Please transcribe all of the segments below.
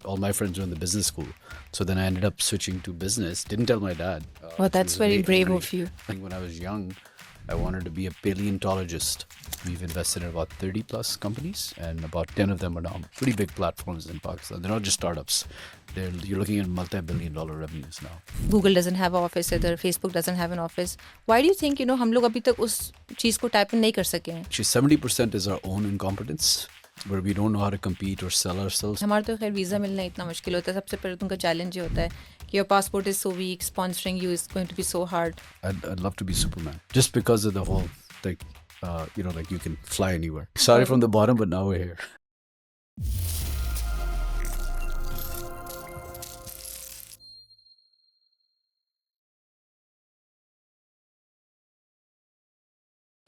all my friends were in the business school. So then I ended up switching to business. Didn't tell my dad. Well, He that's was very way brave early. of you. I think when I was young, I wanted to be a paleontologist. We've invested in about 30 plus companies, and about 10 of them are now pretty big platforms in Pakistan. They're not just startups. You're looking at multi-billion-dollar revenues now. Google doesn't have an office either. Facebook doesn't have an office. Why do you think, हम लोग अभी तक उस चीज़ को type in नहीं कर सके हैं? Actually, 70% is our own incompetence, where we don't know how to compete or sell ourselves. हमारा तो खैर वीज़ा मिलना इतना मुश्किल होता है. सबसे पहले तो उनका चैलेंज ये होता है कि your passport is so weak, sponsoring you is going to be so hard. I'd love to be Superman, just because of the whole, like, like you can fly anywhere. Started from the bottom, but now we're here.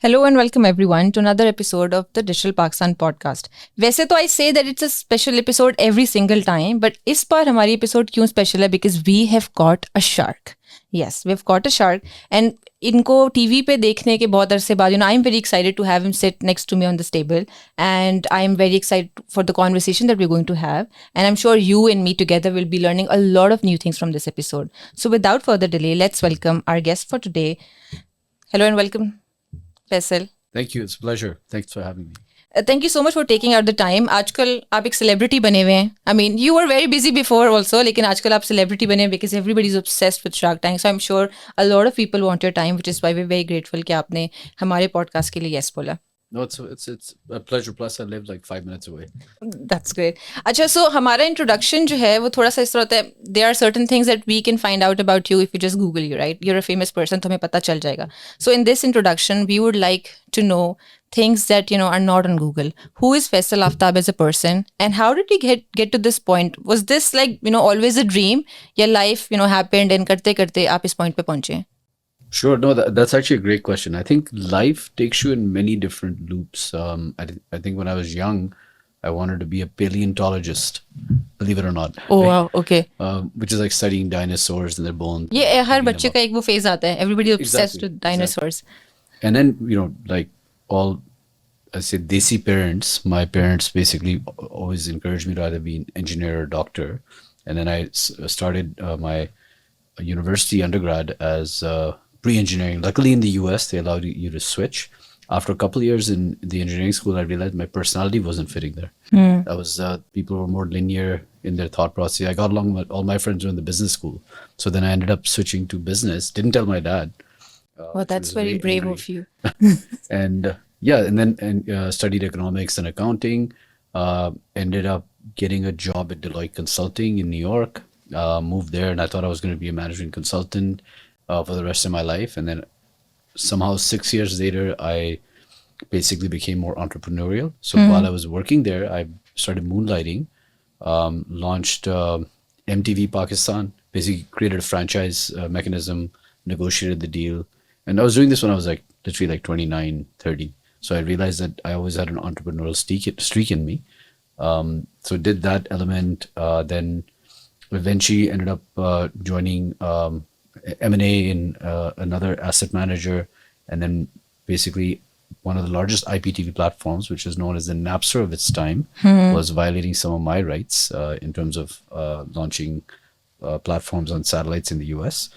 Hello and welcome everyone to another episode of the Digital Pakistan podcast. वैसे तो I say that it's a special episode every single time, but इस बार हमारी episode क्यों special है? Because we have got a shark. Yes, we've got a shark, and इनको TV पे देखने के बहुत अरसे बाद, I'm very excited to have him sit next to me on this table, and I'm very excited for the conversation that we're going to have, and I'm sure you and me together will be learning a lot of new things from this episode. So without further delay, let's welcome our guest for today. Hello and welcome, Faisal. Thank you. It's a pleasure. Thanks for having me. Thank you so much for taking out the time. आजकल आप एक celebrity बने हुए हैं. I mean, you were very busy before also, लेकिन आजकल आप celebrity बने हैं because everybody is obsessed with Shark Tank. So I'm sure a lot of people want your time, which is why we're very grateful कि आपने हमारे podcast के लिए yes बोला. No, it's a pleasure. Plus, I live like 5 minutes away. That's great. अच्छा, so हमारा introduction जो है वो थोड़ा सा इस तरह होता है. There are certain things that we can find out about you if you just Google you, right? You're a famous person, तो हमें पता चल जाएगा. So in this introduction, we would like to know things that are not on Google. Who is Faisal Aftab as a person, and how did he get to this point? Was this like always a dream? Your life happened, and करते करते आप इस point पे पहुंचे. Sure. No, that's actually a great question. I think life takes you in many different loops. I think when I was young, I wanted to be a paleontologist, believe it or not. Oh wow, okay. Which is like studying dinosaurs and their bones. ये हर बच्चे का एक वो phase आता है. Everybody obsessed with dinosaurs. And then, like all, I say desi parents, my parents basically always encouraged me to either be an engineer or doctor. And then I started my university undergrad as pre-engineering. Luckily in the US, they allowed you to switch. After a couple of years in the engineering school, I realized my personality wasn't fitting there. That was, people were more linear in their thought process. I got along with all my friends were in the business school. So then I ended up switching to business. Didn't tell my dad. Well, that's very brave of you. And then studied economics and accounting. Ended up getting a job at Deloitte Consulting in New York. Moved there, and I thought I was going to be a management consultant for the rest of my life. And then somehow 6 years later, I basically became more entrepreneurial. So while I was working there, I started moonlighting, launched MTV Pakistan, basically created a franchise mechanism, negotiated the deal. And I was doing this when I was literally 29, 30. So I realized that I always had an entrepreneurial streak in me. So did that element, then eventually ended up joining M&A in another asset manager, and then basically one of the largest IPTV platforms, which is known as the Napster of its time, was violating some of my rights in terms of launching platforms on satellites in the US.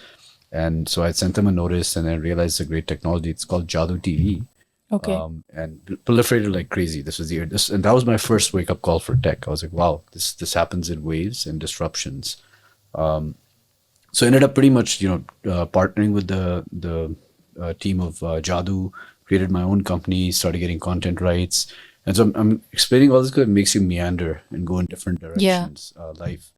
And so I sent them a notice, and then realized a great technology. It's called Jadoo TV. Okay. And proliferated like crazy. This was the year. And that was my first wake up call for tech. I was like, wow, this happens in waves and disruptions. So I ended up pretty much, partnering with the team of Jadoo, created my own company, started getting content rights. And so I'm explaining all this because it makes you meander and go in different directions, life.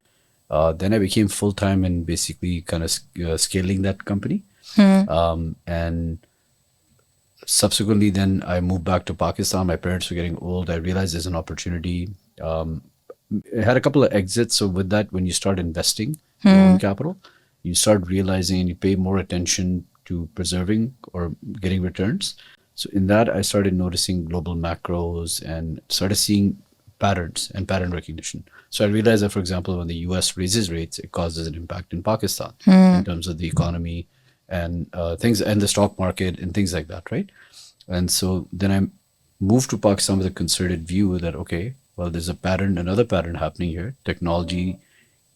Then I became full-time and basically kind of scaling that company. And subsequently, then I moved back to Pakistan. My parents were getting old. I realized there's an opportunity. I had a couple of exits. So with that, when you start investing your own capital, you start realizing and you pay more attention to preserving or getting returns. So in that, I started noticing global macros and started seeing patterns and pattern recognition. So I realized that, for example, when the US raises rates, it causes an impact in Pakistan in terms of the economy and things, and the stock market and things like that, right? And so then I moved to Pakistan with a concerted view that, okay, well, there's another pattern happening here. Technology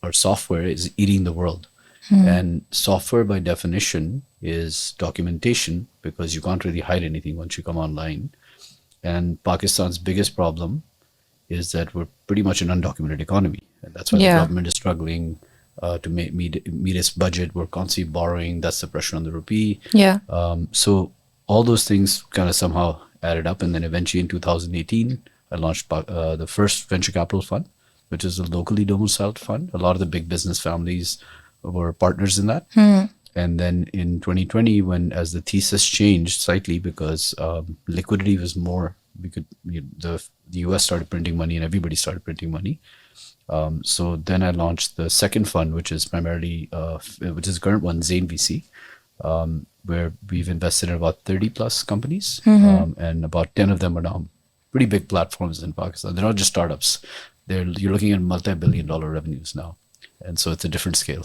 or software is eating the world. And software by definition is documentation because you can't really hide anything once you come online. And Pakistan's biggest problem is that we're pretty much an undocumented economy. And that's why the Yeah. government is struggling to meet its budget. We're constantly borrowing. That's the pressure on the rupee. Yeah. So all those things kind of somehow added up. And then eventually in 2018, I launched the first venture capital fund, which is a locally domiciled fund. A lot of the big business families were partners in that. And then in 2020, as the thesis changed slightly because liquidity was more, the US started printing money and everybody started printing money. So then I launched the second fund, which is primarily, which is the current one, Zayn VC, where we've invested in about 30 plus companies, and about 10 of them are now pretty big platforms in Pakistan. They're not just startups. You're looking at multi-billion-dollar revenues now, and so it's a different scale.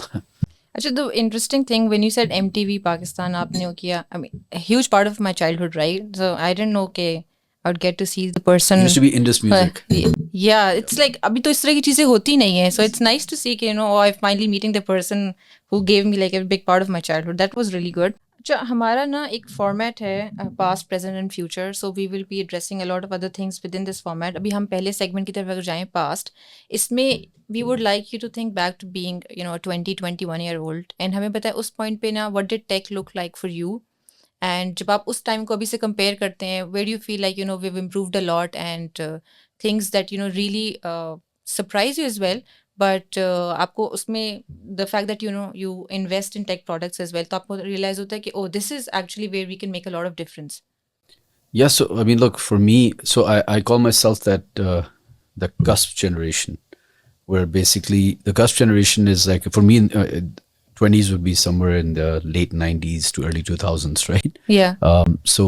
Actually, the interesting thing when you said MTV Pakistan, आपने वो किया, I mean, a huge part of my childhood, right? So I didn't know कि I would get to see the person. It used to be Indus Music. Yeah, it's like अभी तो इस तरह की चीजें होती नहीं है. So it's nice to see कि I'm finally meeting the person who gave me like a big part of my childhood. That was really good. अच्छा, हमारा ना एक फॉर्मेट है past present and future, so we will be addressing a lot of other things within this format. अभी हम पहले segment की तरफ अगर जाएं पास्ट, इसमें we would like you to think back to being 20-21 year old, and हमें पता है उस पॉइंट पे ना what did take look like for you, and जब आप उस टाइम को अभी से कंपेयर करते हैं, where you feel like we have improved a lot and things that really surprise you as well, but आपको उसमें the fact that you invest in tech products as well, तो आपको रियलाइज होता है कि oh this is actually where we can make a lot of difference. Yeah, so I mean, look, for me, so I call myself that the cusp generation, where basically the cusp generation is like, for me, 20s would be somewhere in the late 90s to early 2000s, right? Yeah. So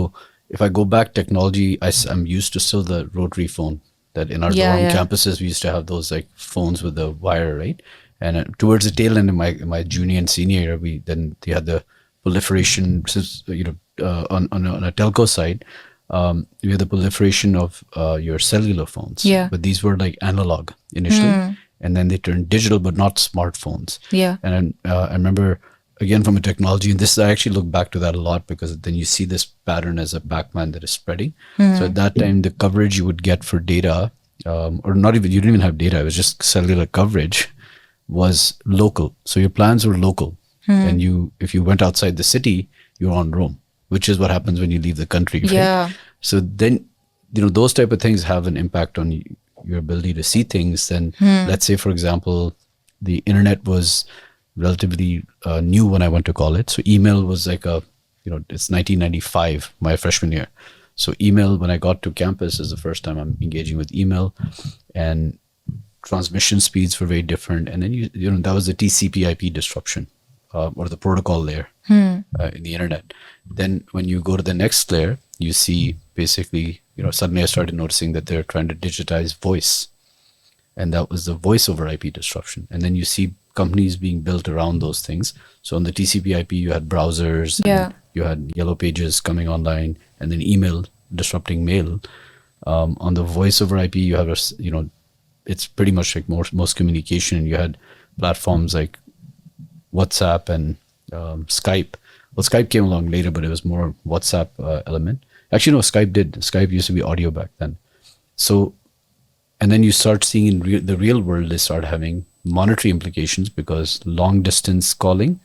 if I go back, technology, I'm used to still the rotary phone that in our dorm campuses, we used to have those like phones with the wire, right? And towards the tail end of my junior and senior year, they had the proliferation, on a telco side, we had the proliferation of your cellular phones. Yeah. But these were like analog initially. And then they turned digital, but not smartphones. Yeah. And I remember, again, from a technology, and I actually look back to that a lot because then you see this pattern as a Pac-Man that is spreading. So at that time, the coverage you would get for data, or not even, you didn't even have data, it was just cellular coverage, was local. So your plans were local. And if you went outside the city, you were on roam, which is what happens when you leave the country, right? Yeah. So then, those type of things have an impact on your ability to see things. Then let's say, for example, the internet was relatively new when I went to college. So email was like it's 1995, my freshman year. So email, when I got to campus, is the first time I'm engaging with email, and transmission speeds were very different. And then that was the TCP/IP disruption, or the protocol layer in the internet. Then when you go to the next layer, you see basically, suddenly I started noticing that they're trying to digitize voice. And that was the voice over IP disruption. And then you see companies being built around those things. So on the TCP/IP, you had browsers, and you had Yellow Pages coming online, and then email disrupting mail. On the voice over IP, you have it's pretty much like most communication. And you had platforms like WhatsApp and Skype. Well, Skype came along later, but it was more WhatsApp element. Actually, no, Skype did. Skype used to be audio back then. So, and then you start seeing in the real world, they start having monetary implications because long distance calling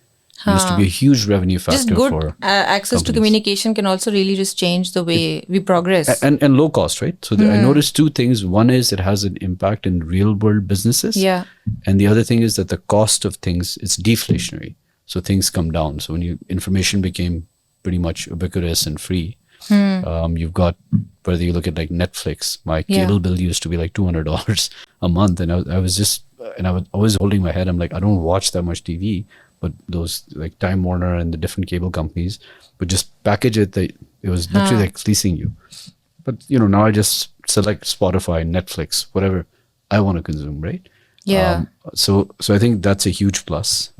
used to be a huge revenue factor. Just good for access companies. to communication can also really just change the way we progress. And low cost, right? So I noticed two things. One is it has an impact in real world businesses. Yeah. And the other thing is that the cost of things, it's deflationary. So things come down. So when information became pretty much ubiquitous and free, you've got, whether you look at like Netflix, my cable bill used to be like $200 a month. And I was always holding my head. I'm like, I don't watch that much TV, but those like Time Warner and the different cable companies would just package it. It was literally like fleecing you. But, now I just select Spotify, Netflix, whatever I want to consume, right? Yeah. So I think that's a huge plus.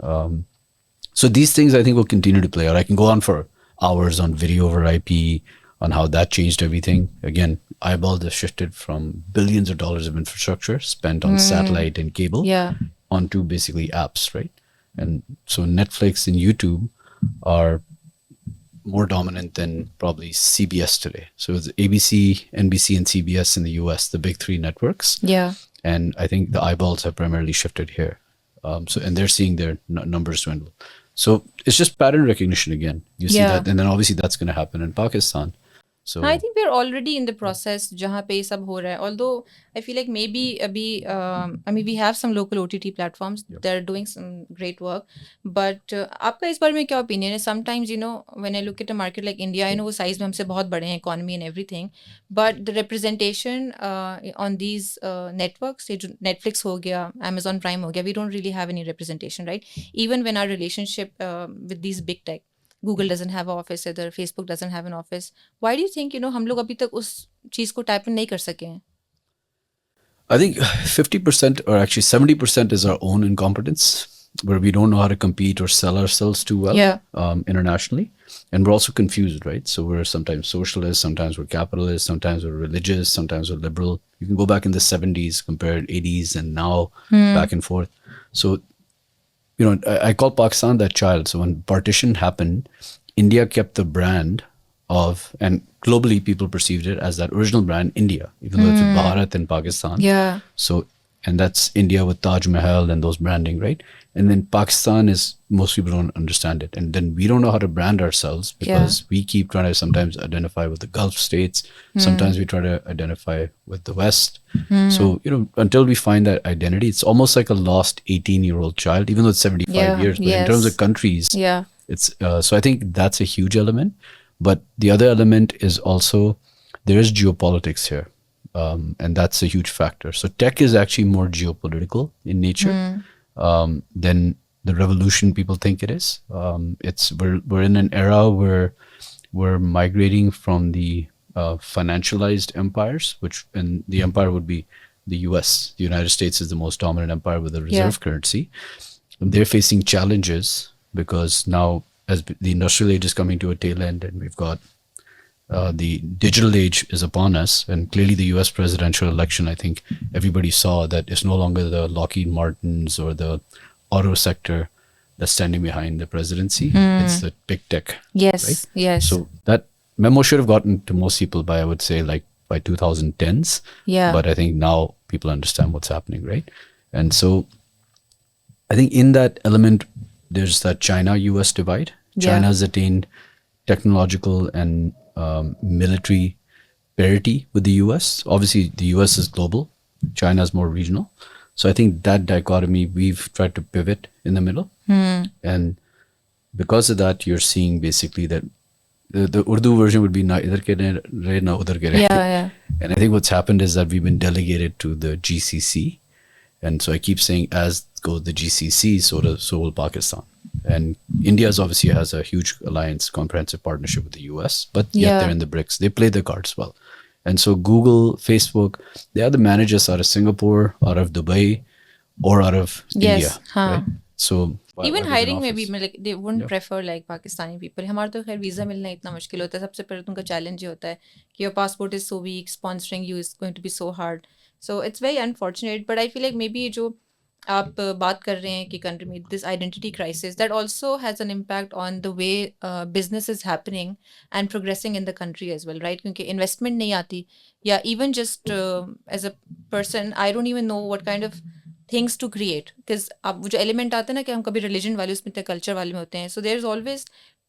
So these things I think will continue to play out. I can go on for hours on video over IP, on how that changed everything. Again, eyeballs have shifted from billions of dollars of infrastructure spent on satellite and cable Yeah. onto basically apps, right? And so Netflix and YouTube are more dominant than probably CBS today. So it's ABC, NBC, and CBS in the US, the big three networks. Yeah. And I think the eyeballs have primarily shifted here. And they're seeing their numbers dwindle. So it's just pattern recognition again. You see Yeah. that, and then obviously that's going to happen in Pakistan. I So think we're already in the process जहाँ पे ये सब हो रहा है. Although I feel like maybe अभी I mean we have some local OTT platforms that are doing some great work. But आपका इस बारे में क्या opinion है? Sometimes when I look at a market like India, I know वो size में हमसे बहुत बड़े हैं, economy and everything. But the representation on these networks, ये जो Netflix हो गया, Amazon Prime हो गया, we don't really have any representation, right? Even when our relationship with these big tech, Google doesn't have an office either, Facebook doesn't have an office. Why do you think हम लोग अभी तक उस चीज को type नहीं कर सके हैं? I think 50% or actually 70% is our own incompetence, where we don't know how to compete or sell ourselves too well Yeah. Internationally. And we're also confused, right? So we're sometimes socialist, sometimes we're capitalist, sometimes we're religious, sometimes we're liberal. You can go back in the 70s, compare 80s, and now back and forth. So, I call Pakistan that child. So when partition happened, India kept the brand of, and globally people perceived it as that original brand, India, even though it's Bharat in Pakistan. Yeah. So, and that's India with Taj Mahal and those branding, right? And then Pakistan is, most people don't understand it. And then we don't know how to brand ourselves because we keep trying to sometimes identify with the Gulf states. Sometimes we try to identify with the West. So, until we find that identity, it's almost like a lost 18-year-old child, even though it's 75 Yeah. years. But in terms of countries, Yeah. it's so I think that's a huge element. But the other element is also there is geopolitics here. And that's a huge factor. So tech is actually more geopolitical in nature than the revolution people think it is. We're in an era where we're migrating from the financialized empires, and the empire would be the US. The United States is the most dominant empire with a reserve currency. And they're facing challenges because now, as the industrial age is coming to a tail end, and we've got the digital age is upon us, and clearly the US presidential election, I think everybody saw that it's no longer the Lockheed Martins or the auto sector that's standing behind the presidency. It's the big tech. Yes. Right? Yes. So that memo should have gotten to most people by, I would say, like by 2010s. Yeah. But I think now people understand what's happening, right? And so I think in that element, there's that China-US divide. China has attained technological and military parity with the US. Obviously, the US is global. China is more regional. So I think that dichotomy, we've tried to pivot in the middle. And because of that, you're seeing basically that the Urdu version would be na idhar ke rahe, na udhar ke rahe. Yeah. And I think what's happened is that we've been delegated to the GCC. And so I keep saying, as goes the GCC, so will Pakistan. And India obviously has a huge alliance, comprehensive partnership with the US, but yet they're in the BRICS. They play the cards well. And so Google, Facebook, they are the managers out of Singapore, out of Dubai, or out of India. Right? So even hiring में भी like they wouldn't prefer like Pakistani people. हमारा तो खैर visa मिलना इतना मुश्किल होता है. सबसे पहले तो उनका चैलेंज ये होता है कि your passport is so weak, sponsoring you is going to be so hard. So it's very unfortunate. But I feel like maybe जो आप बात कर रहे हैं कि कंट्री में this identity crisis that also has an impact on the way business is happening and progressing in the country as well, right? क्योंकि investment नहीं आती, या even just as a person I don't even know what kind of things to create, because अब वो जो element आते हैं ना कि हम कभी रिलीजन वाले उसमें थे, कल्चर वाले में होते हैं, so there is always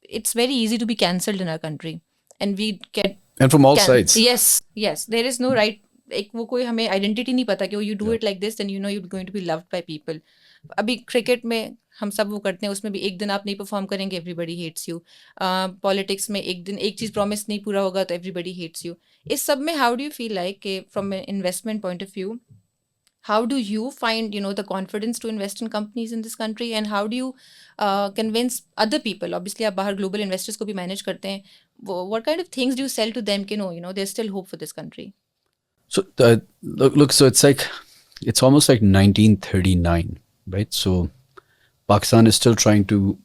it's very easy to be cancelled in our country and we get and from all sides. Yes, there is no right, एक वो कोई हमें आइडेंटिटी नहीं पता कि you do it like this then you know you going to be loved by people. अभी cricket में हम सब वो करते हैं, उसमें भी एक दिन आप नहीं परफॉर्म करेंगे एवरीबडी हेट्स यू. पॉलिटिक्स में एक दिन एक चीज़ प्रॉमिस नहीं पूरा होगा तो एवरीबडी हेट्स यू. इस सब में how do you feel like from an investment point of view, how do you find the confidence to invest in companies in this country, and how do you convince other people? Obviously आप बाहर global investors को भी manage करते हैं, what kind of things do you sell to them कि no, there's still hope for this country? So look, so it's almost like 1939, right? So Pakistan is still trying to,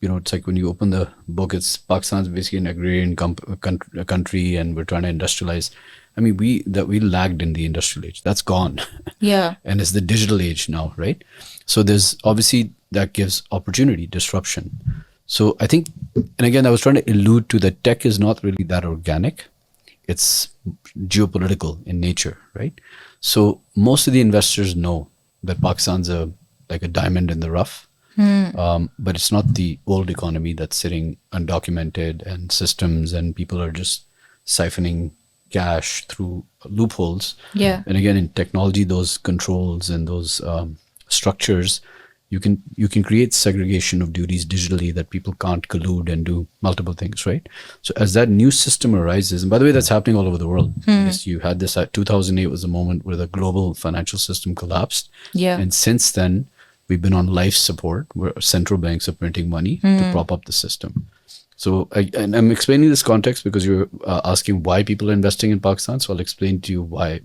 it's like when you open the book, it's Pakistan's basically an agrarian country, and we're trying to industrialize. I mean, we lagged in the industrial age. That's gone. Yeah. And it's the digital age now, right? So there's obviously that gives opportunity, disruption. So I think, and again, I was trying to allude to that tech is not really that organic. It's geopolitical in nature, right? So most of the investors know that Pakistan's like a diamond in the rough, but it's not the old economy that's sitting undocumented and systems and people are just siphoning cash through loopholes. Yeah. And again, in technology, those controls and those structures, you can create segregation of duties digitally that people can't collude and do multiple things, right? So as that new system arises, and by the way, that's happening all over the world. Yes, you had this at 2008 was the moment where the global financial system collapsed. Yeah. And since then, we've been on life support where central banks are printing money to prop up the system. So, and I'm explaining this context because you're asking why people are investing in Pakistan. So I'll explain to you why.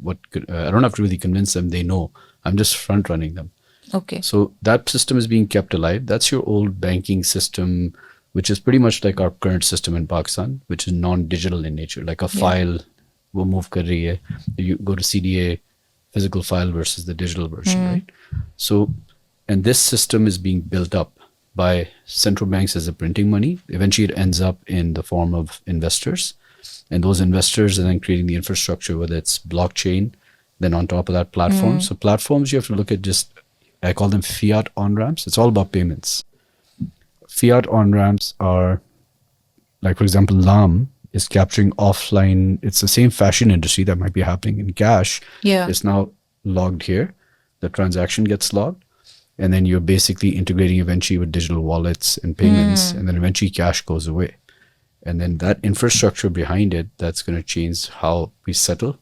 I don't have to really convince them; they know. I'm just front running them. Okay. So that system is being kept alive. That's your old banking system, which is pretty much like our current system in Pakistan, which is non-digital in nature. Like a file, will move kar rahi hai. You go to CDA, physical file versus the digital version, right? So, and this system is being built up by central banks as a printing money. Eventually, it ends up in the form of investors, and those investors are then creating the infrastructure, whether it's blockchain, then on top of that, platforms. So platforms, you have to look at just, I call them fiat on-ramps. It's all about payments. Fiat on-ramps are, like, for example, LAM is capturing offline. It's the same fashion industry that might be happening in cash. Yeah. It's now logged here. The transaction gets logged. And then you're basically integrating eventually with digital wallets and payments. And then eventually cash goes away. And then that infrastructure behind it, that's going to change how we settle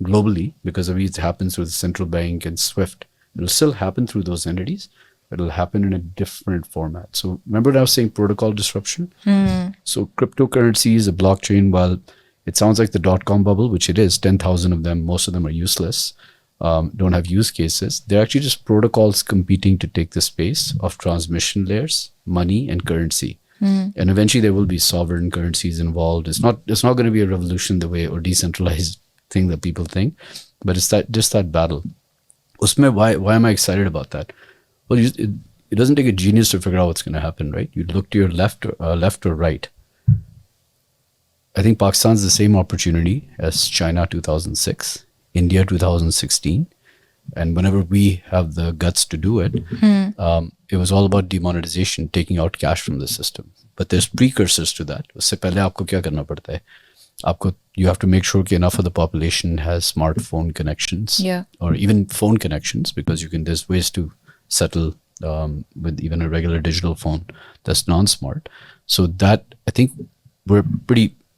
globally, because of it happens with the central bank and SWIFT. It'll still happen through those entities, but it'll happen in a different format. So remember what I was saying, protocol disruption? So cryptocurrencies, a blockchain, while it sounds like the dot-com bubble, which it is, 10,000 of them, most of them are useless, don't have use cases. They're actually just protocols competing to take the space of transmission layers, money, and currency. And eventually there will be sovereign currencies involved. It's not going to be a revolution the way, or decentralized thing that people think, but it's that battle. Usme, why am I excited about that? Well, it doesn't take a genius to figure out what's going to happen, right? You look to your left or right. I think Pakistan's the same opportunity as China 2006, India 2016, and whenever we have the guts to do it, it was all about demonetization, taking out cash from the system. But there's precursors to that. उससे पहले आपको क्या करना पड़ता है? You have to make sure that enough of the population has smartphone connections, or even phone connections, because there's ways to settle with even a regular digital phone that's non-smart. So that, I think we're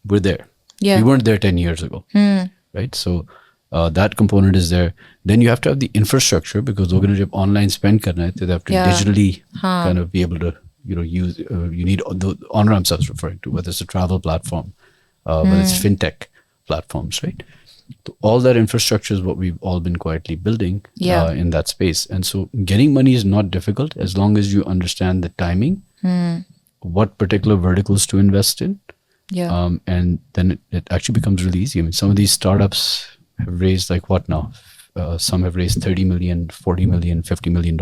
there. Yeah. We weren't there 10 years ago, right? So that component is there. Then you have to have the infrastructure, because they're going to online spend karna hai, they have to digitally kind of be able to use. You need the on-ramps I was referring to, whether it's a travel platform, whether it's fintech platforms, right? So all that infrastructure is what we've all been quietly building in that space. And so getting money is not difficult as long as you understand the timing, what particular verticals to invest in. And then it actually becomes really easy. I mean, some of these startups have raised like what now? Some have raised 30 million, 40 million, $50 million.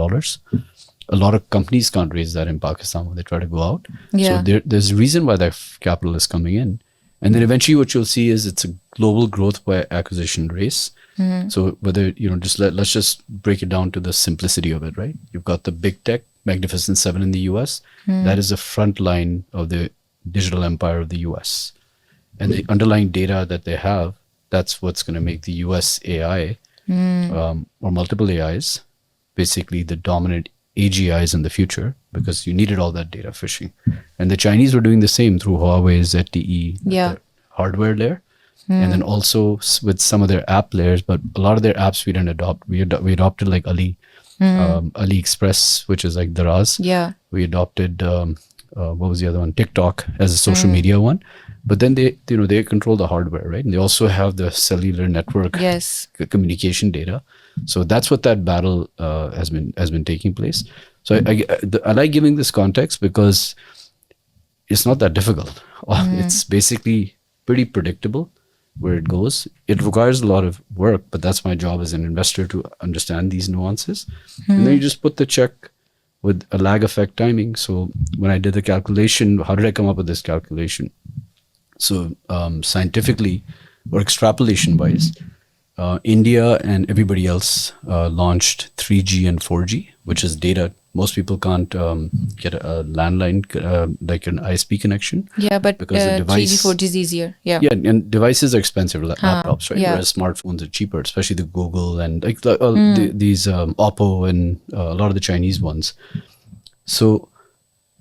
A lot of companies can't raise that in Pakistan when they try to go out. So there's a reason why that capital is coming in. And then eventually what you'll see is it's a global growth by acquisition race. So whether, let's just break it down to the simplicity of it, right? You've got the big tech, Magnificent Seven in the US. That is the front line of the digital empire of the US. And the underlying data that they have, that's what's going to make the US AI or multiple AIs basically the dominant AGIs in the future, because you needed all that data fishing. And the Chinese were doing the same through Huawei, ZTE, the hardware layer, and then also with some of their app layers. But a lot of their apps we didn't adopt. We adopted like AliExpress, which is like Daraz. We adopted what was the other one? TikTok as a social media one. But then they control the hardware, right? And they also have the cellular network communication data. So that's what that battle has been taking place. So I like giving this context because it's not that difficult. It's basically pretty predictable. where it goes. It requires a lot of work, but that's my job as an investor to understand these nuances. And then you just put the check with a lag effect timing. So when I did the calculation, how did I come up with this calculation? So scientifically or extrapolation wise, India and everybody else launched 3G and 4G, which is data. Most people can't get a landline, like an ISP connection. Yeah, but because the 3G, device, 4G is easier. Yeah. yeah, and devices are expensive, laptops, right? yeah. Whereas smartphones are cheaper, especially the Google and like these Oppo and a lot of the Chinese ones. So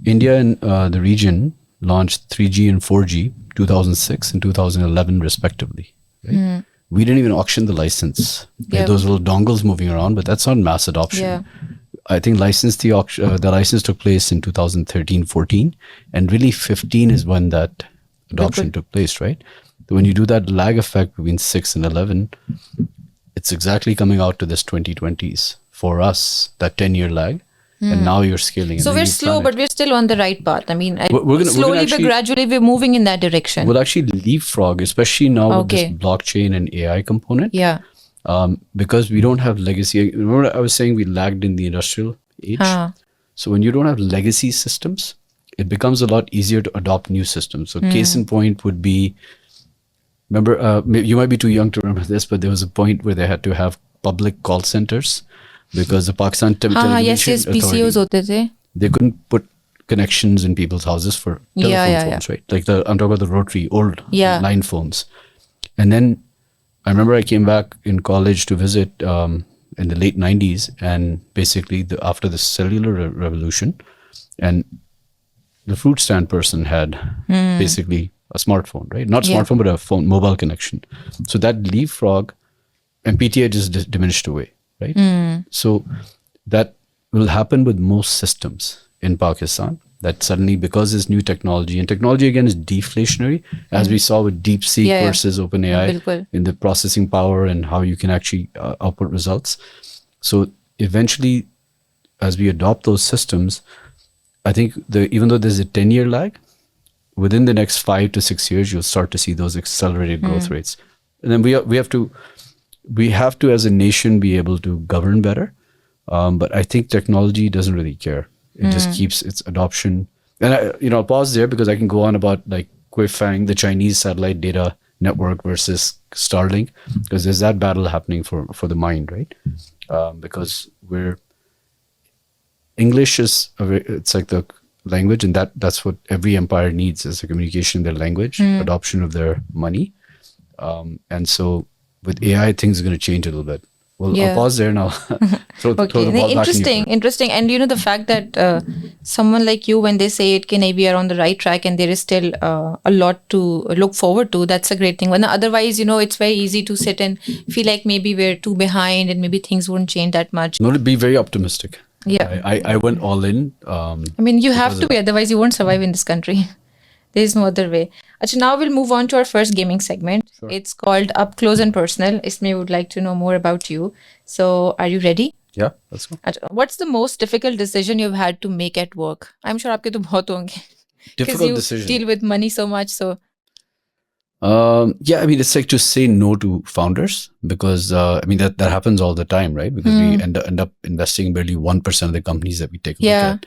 India and the region launched 3G and 4G 2006 and 2011 respectively. Right? We didn't even auction the license. Yeah. Those little dongles moving around, but that's not mass adoption. Yeah. I think the license took place in 2013, 14, and really 15 is when that adoption took place, right? When you do that lag effect between 6 and 11, it's exactly coming out to this 2020s for us, that 10-year lag. And now you're scaling. So we're slow, but we're still on the right path. I mean, slowly but gradually, we're moving in that direction. We'll actually leapfrog, especially now with this blockchain and AI component. Yeah. Because we don't have legacy. Remember, I was saying we lagged in the industrial age. So when you don't have legacy systems, it becomes a lot easier to adopt new systems. So case in point would be, remember, you might be too young to remember this, but there was a point where they had to have public call centers because the Pakistan yes, PCOs hote the. They couldn't put connections in people's houses for telephone phones, right? Like I'm talking about the rotary old line phones. And then I remember I came back in college to visit in the late 90s, and basically after the cellular revolution, and the fruit stand person had basically a smartphone, right? Not smartphone, but a phone, mobile connection. So that leapfrog and PTA just diminished away, right? So that will happen with most systems in Pakistan, that suddenly, because there's new technology, and technology again is deflationary, as we saw with DeepSeek versus OpenAI in the processing power and how you can actually output results. So eventually, as we adopt those systems, I think even though there's a 10-year lag, within the next 5 to 6 years, you'll start to see those accelerated growth rates. And then we have to, as a nation, be able to govern better. But I think technology doesn't really care. It just keeps its adoption. And I'll pause there because I can go on about like Kuifang, the Chinese satellite data network versus Starlink, because there's that battle happening for the mind, right? Because English is it's like the language, and that's what every empire needs, is the communication in their language, adoption of their money. And so with AI, things are going to change a little bit. Well, I'll pause there now. throw the ball back in. Interesting. And the fact that someone like you, when they say it, we are on the right track and there is still a lot to look forward to, that's a great thing. When otherwise, it's very easy to sit and feel like maybe we're too behind and maybe things won't change that much. No, to be very optimistic. Yeah. I went all in. I mean, you have to be, otherwise you won't survive in this country. There is no other way. Achha, now we'll move on to our first gaming segment. Sure. It's called Up Close and Personal. Isme would like to know more about you. So are you ready? Yeah, let's go. Achha, what's the most difficult decision you've had to make at work? I'm sure aapke to bahut honge. Difficult decision. Deal with money so much. So yeah, I mean, it's like to say no to founders, because I mean that happens all the time, right? Because we end up investing in barely 1% of the companies that we take a look at.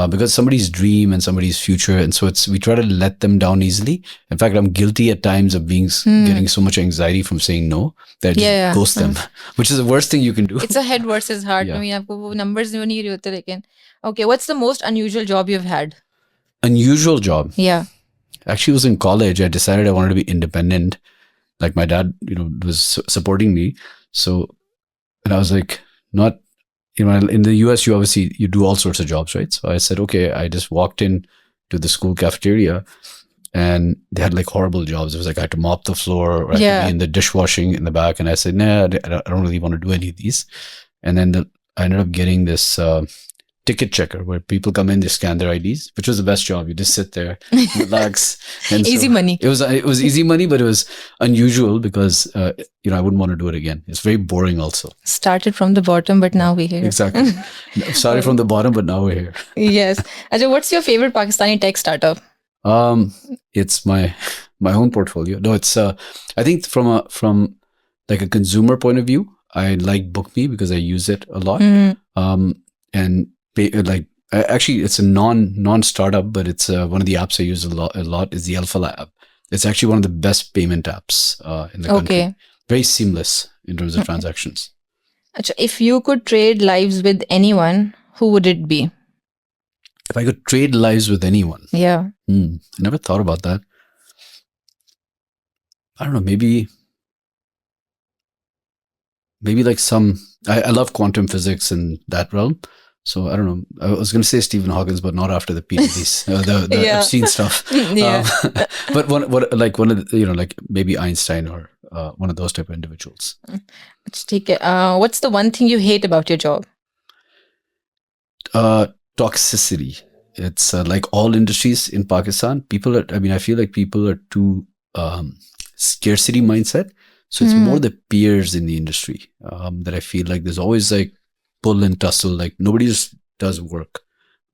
Because somebody's dream and somebody's future, and so we try to let them down easily. In fact, I'm guilty at times of getting so much anxiety from saying no that I just ghost them, which is the worst thing you can do. It's a head versus heart. I mean, aapko wo numbers nahi rahe hote, lekin. Okay, what's the most unusual job you've had? Unusual job? Yeah. Actually, it was in college. I decided I wanted to be independent. Like my dad, was supporting me. So, and I was like, not. In the US, you do all sorts of jobs, right? So I said, okay, I just walked in to the school cafeteria and they had like horrible jobs. It was like I had to mop the floor, or I had to be in the dishwashing in the back. And I said, nah, I don't really want to do any of these. And then I ended up getting this ticket checker where people come in, they scan their IDs, which was the best job. You just sit there, relax. And easy money. It was easy money, but it was unusual because, I wouldn't want to do it again. It's very boring also. Started from the bottom, but now we're here. Exactly. Started from the bottom, but now we're here. Yes. Ajay, what's your favorite Pakistani tech startup? It's my my own portfolio. No, it's I think from like a consumer point of view, I like BookMe because I use it a lot. And like actually, it's a non startup, but it's one of the apps I use a lot. A lot is the Alpha app. It's actually one of the best payment apps in the country. Okay. Very seamless in terms of transactions. Acha, if you could trade lives with anyone, who would it be? If I could trade lives with anyone, Yeah. I never thought about that. I don't know. Maybe like some. I love quantum physics in that realm. So I don't know. I was going to say Stephen Hawking, but not after the PhDs, the Yeah. Epstein stuff. Yeah. But one of the, like maybe Einstein or one of those type of individuals. Let's take it. What's the one thing you hate about your job? Toxicity. It's like all industries in Pakistan. People are. I mean, I feel like people are too scarcity mindset. So it's more the peers in the industry that I feel like there's always like pull and tussle. Like nobody just does work.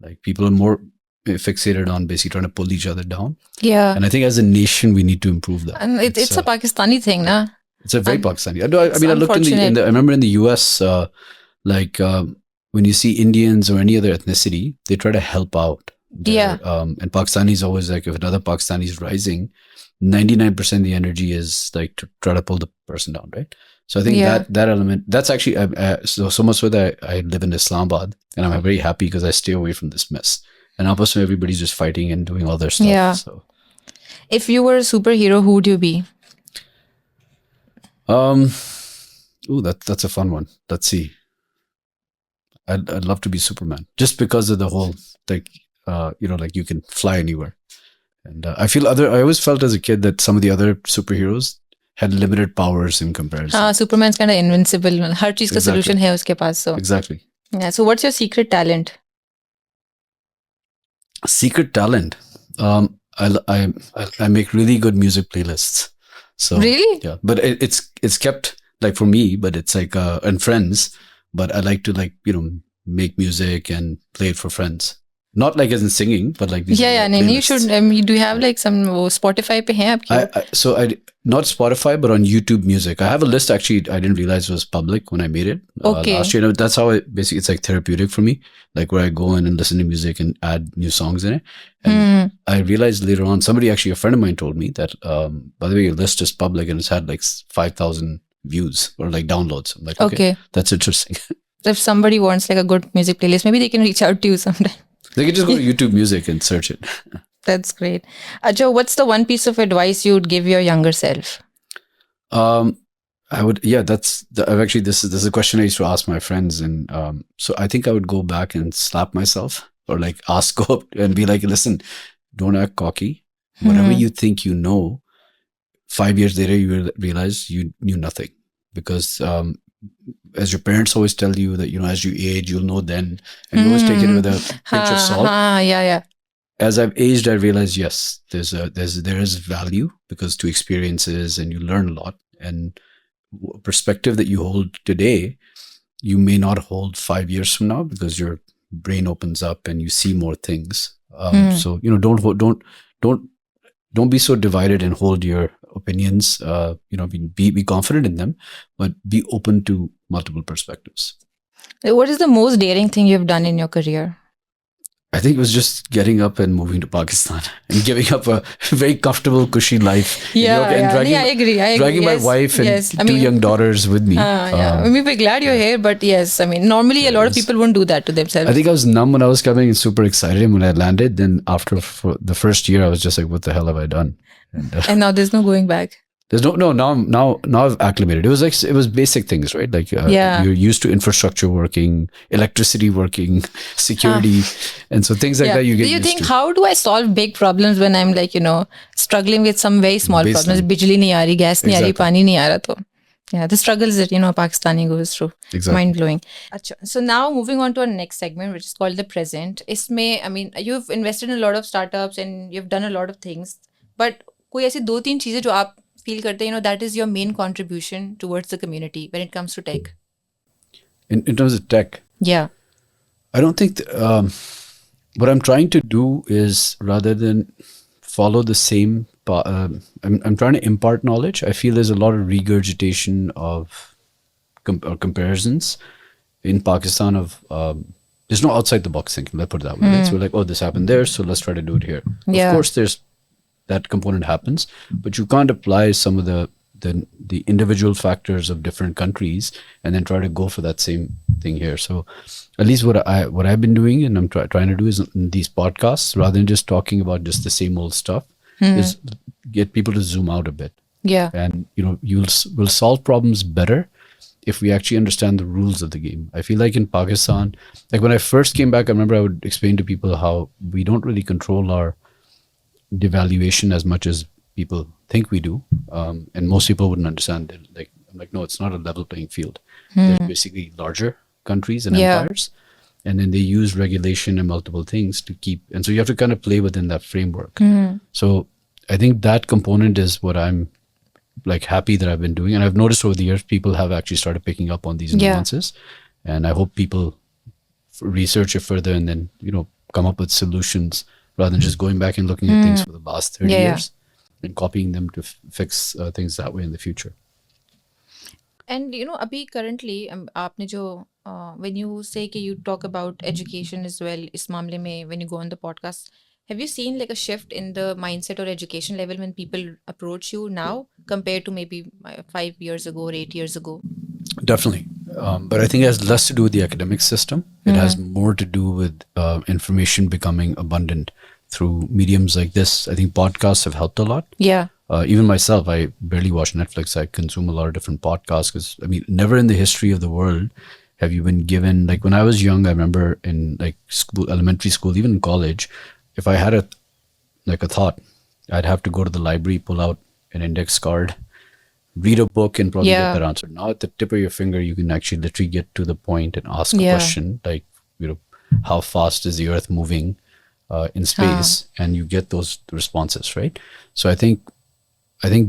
Like people are more fixated on basically trying to pull each other down. Yeah. And I think as a nation we need to improve that. And it's a Pakistani thing, na? It's a very Pakistani. I mean, I looked I remember in the US, when you see Indians or any other ethnicity, they try to help out. And Pakistanis always like, if another Pakistani is rising, 99% of the energy is like to try to pull the person down, right? So I think that element, that's actually, so much so that I live in Islamabad and I'm very happy because I stay away from this mess. And opposite, everybody's just fighting and doing all their stuff. Yeah. So. If you were a superhero, who would you be? That's a fun one. Let's see. I'd love to be Superman just because of the whole, like, like you can fly anywhere. And I always felt as a kid that some of the other superheroes had limited powers in comparison. Superman's kind of invincible. Har cheez ka solution hai uske paas. So. Exactly. Yeah. So what's your secret talent? Secret talent. I make really good music playlists. So really? Yeah. But it's kept like for me, but it's like and friends. But I like to make music and play it for friends. Not like as in singing, but like these. Yeah. You should. Do you have like some Spotify pe hain aapke? So not Spotify, but on YouTube Music. I have a list. Actually, I didn't realize it was public when I made it last year. That's how it's like therapeutic for me. Like where I go in and listen to music and add new songs in it. And I realized later on, a friend of mine told me that, by the way, your list is public and it's had like 5,000 views or like downloads. I'm like, okay. That's interesting. If somebody wants like a good music playlist, maybe they can reach out to you sometime. They can just go to YouTube Music and search it. That's great. Joe, what's the one piece of advice you would give your younger self? I would, this is a question I used to ask my friends. And so I think I would go back and slap myself or like go up and be like, listen, don't act cocky. Whatever you think you know, 5 years later, you will realize you knew nothing. Because as your parents always tell you that, as you age, you'll know then. And you always take it with a pinch of salt. Yeah. As I've aged, I realized, yes, there is value because to experiences and you learn a lot. And perspective that you hold today, you may not hold 5 years from now because your brain opens up and you see more things. So, don't be so divided and hold your opinions, be confident in them, but be open to multiple perspectives. What is the most daring thing you've done in your career? I think it was just getting up and moving to Pakistan and giving up a very comfortable, cushy life. I agree. Dragging my wife and two young daughters with me. We're glad you're here, but yes, normally a lot of people won't do that to themselves. I think I was numb when I was coming and super excited. And when I landed, then after the first year, I was just like, what the hell have I done? And now there's no going back. There's now I've acclimated. It was basic things, right? Like you're used to infrastructure working, electricity working, security, and so things like that you get used to. Do you think how do I solve big problems when I'm like struggling with some very small problems? Bijli nahi aa rahi, gas nahi aa rahi, pani nahi aa raha to. Yeah, the struggles that a Pakistani goes through. Exactly. Mind blowing. So now moving on to our next segment, which is called the present. You've invested in a lot of startups and you've done a lot of things, but कोई ऐसी 2-3 चीजें जो आप feel karte, that is your main contribution towards the community when it comes to tech? In terms of tech? Yeah. I don't think, what I'm trying to do is rather than follow the same I'm trying to impart knowledge. I feel there's a lot of regurgitation of or comparisons in Pakistan of there's no outside the box thinking. Let's put it that way. Right? So we're like, oh, this happened there, so let's try to do it here. Of Yeah. course, there's that component happens, but you can't apply some of the individual factors of different countries and then try to go for that same thing here. So at least what I've been doing and I'm trying to do is in these podcasts, rather than just talking about just the same old stuff, is get people to zoom out a bit. Yeah. And we'll solve problems better if we actually understand the rules of the game. I feel like in Pakistan, like when I first came back, I remember I would explain to people how we don't really control our devaluation as much as people think we do, and most people wouldn't understand it. Like I'm like, no, it's not a level playing field. There's basically larger countries and empires, and then they use regulation and multiple things to keep, and so you have to kind of play within that framework. So I think that component is what I'm like happy that I've been doing, and I've noticed over the years people have actually started picking up on these nuances, and I hope people research it further and then come up with solutions rather than just going back and looking at things for the last 30 years and copying them to fix things that way in the future. And abhi currently aapne jo when you say कि you talk about education as well is मामले में when you go on the podcast, have you seen like a shift in the mindset or education level when people approach you now compared to maybe 5 years ago or 8 years ago? Definitely. But I think it has less to do with the academic system. It has more to do with information becoming abundant through mediums like this. I think podcasts have helped a lot. Yeah. Even myself, I barely watch Netflix. I consume a lot of different podcasts because, I mean, never in the history of the world have you been given, like when I was young, I remember in like school, elementary school, even in college, if I had a thought, I'd have to go to the library, pull out an index card, read a book and probably get that answer. Now at the tip of your finger, you can actually literally get to the point and ask a question like, how fast is the earth moving in space? And you get those responses, right? So I think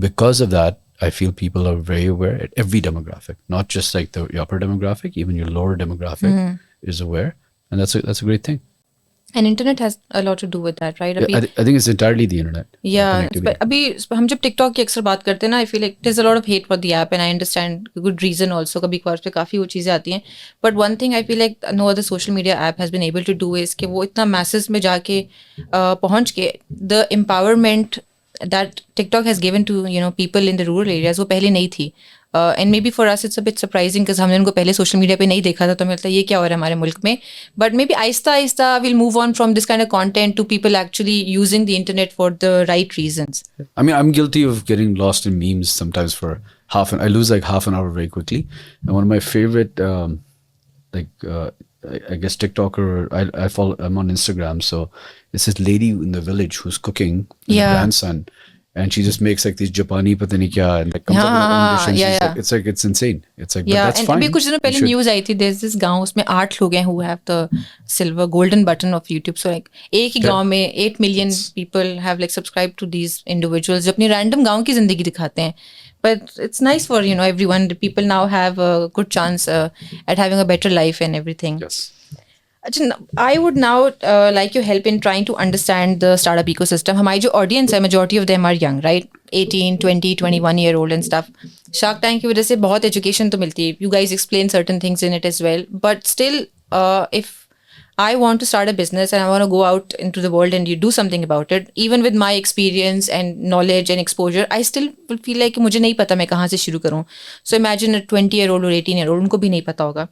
because of that, I feel people are very aware at every demographic, not just like the upper demographic, even your lower demographic is aware. And that's a great thing. And internet has a lot to do with that, right? I think it's entirely the internet. Yeah, but अभी हम जब TikTok की अक्सर बात करते हैं ना, I feel like there's a lot of hate for the app, and I understand good reason also. कभी कभार पे काफ़ी वो चीज़ें आती हैं. But one thing I feel like no other social media app has been able to do is कि वो इतना masses में जाके पहुँच के the empowerment that TikTok has given to people in the rural areas वो पहले नहीं थी. And maybe for us it's a bit surprising because हमने उनको पहले सोशल मीडिया पे नहीं देखा था, तो हमें लगता है ये क्या हो रहा है हमारे मुल्क में. But maybe Aahista Aahista we'll move on from this kind of content to people actually using the internet for the right reasons. I mean, I'm guilty of getting lost in memes sometimes for I lose like half an hour very quickly. And one of my favorite I guess TikToker, I'm on Instagram, so it's this lady in the village who's cooking with her grandson. And she just makes like these Japani pata nahi kya and like comes up with her own dish and she's like, it's insane. It's like, but that's fine. अभी कुछ दिनों पहले news आई थी, there's this गांव, उसमें 8 लोग हैं who have the silver golden button of YouTube. So like एक ही गांव में 8 million people have like subscribed to these individuals जो अपनी random गांव की जिंदगी दिखाते हैं. But it's nice for everyone. The people now have a good chance at having a better life and everything. Yes. I would now like your help in trying to understand the startup ecosystem. हमारी जो audience है, majority of them are young, right? 18, 20, 21 year old and stuff. Shark Tank की वजह से बहुत education तो मिलती है. You guys explain certain things in it as well. But still, if I want to start a business and I want to go out into the world and you do something about it, even with my experience and knowledge and exposure, I still will feel like मुझे नहीं पता मैं कहाँ से शुरू करूँ. So imagine a 20-year-old or 18-year-old, उनको भी नहीं पता होगा.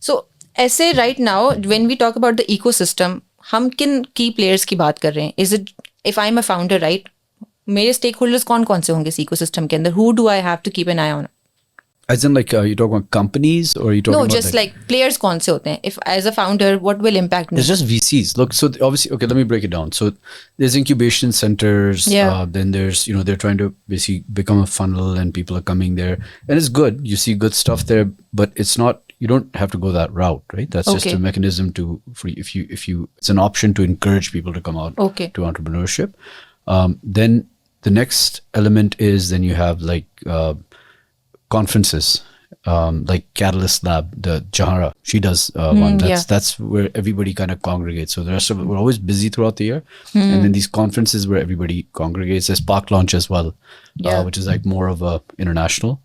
So ऐसे right now when we talk about the ecosystem, हम किन key players की बात कर रहे हैं? Is it, if I'm a founder, right, मेरे stakeholders कौन से होंगे इस ecosystem के अंदर? Who do I have to keep an eye on? As in like you talk about companies or you talking about just like players कौन से होते हैं? If as a founder, what will impact me? It's just VCs. Look, so obviously, okay, let me break it down. So there's incubation centers. Then there's, they're trying to basically become a funnel and people are coming there. And it's good. You see good stuff there, but it's not, you don't have to go that route, right? That's just a mechanism if you, it's an option to encourage people to come out to entrepreneurship. Then the next element is then you have like conferences like Catalyst Lab, the Jahara, she does one. That's where everybody kind of congregates. So the rest of it, we're always busy throughout the year, and then these conferences where everybody congregates. There's Park Launch as well, which is like more of a international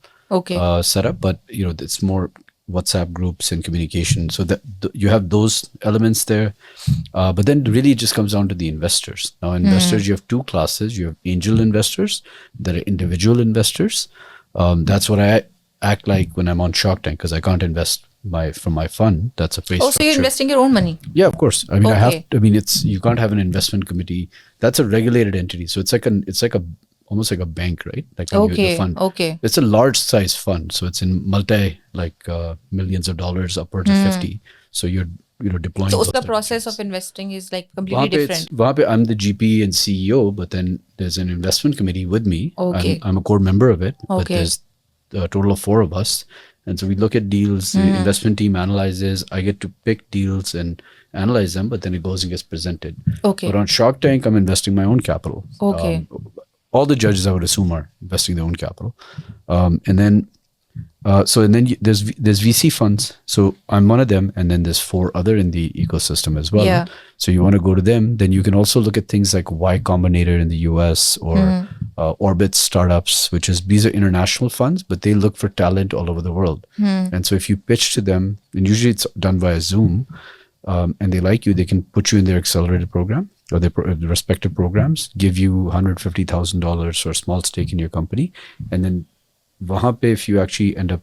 setup, but it's more WhatsApp groups and communication. So that you have those elements there, but then really it just comes down to the investors. Now, investors, you have two classes. You have angel investors that are individual investors. That's what I act like when I'm on Shark Tank, because I can't invest from my fund. That's a pay structure. So you're investing your own money? Yeah, of course. I mean, you can't have an investment committee. That's a regulated entity. So it's like almost like a bank, right? Like the fund. Okay. It's a large size fund. So it's in millions of dollars, upwards of 50. So you're deploying. So the process of investing is like completely different. I'm the GP and CEO, but then there's an investment committee with me. Okay. I'm a core member of it, but there's a total of 4 of us. And so we look at deals, the investment team analyzes, I get to pick deals and analyze them, but then it goes and gets presented. Okay. But on Shark Tank, I'm investing my own capital. Okay. All the judges, I would assume, are investing their own capital. And then there's VC funds. So I'm one of them, and then there's 4 other in the ecosystem as well. Yeah. So you want to go to them. Then you can also look at things like Y Combinator in the US or Orbit Startups, these are international funds, but they look for talent all over the world. And so if you pitch to them, and usually it's done via Zoom, and they like you, they can put you in their accelerated program or their respective programs, give you $150,000 or a small stake in your company, and then wahan pe, if you actually end up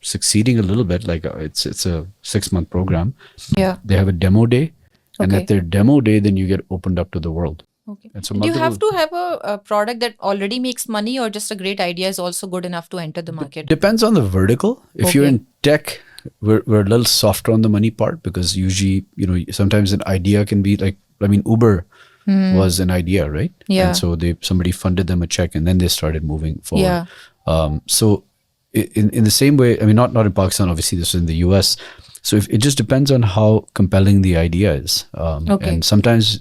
succeeding a little bit, like it's a 6-month program. Yeah. They have a demo day, and at their demo day, then you get opened up to the world. Okay. And so do you have to have a product that already makes money, or just a great idea is also good enough to enter the market? Depends on the vertical. If you're in tech, we're a little softer on the money part, because usually, sometimes an idea can be like, Uber was an idea, right? Yeah. And so somebody funded them a check, and then they started moving forward. Yeah. So in the same way, not in Pakistan, obviously this is in the US. So it just depends on how compelling the idea is. And sometimes,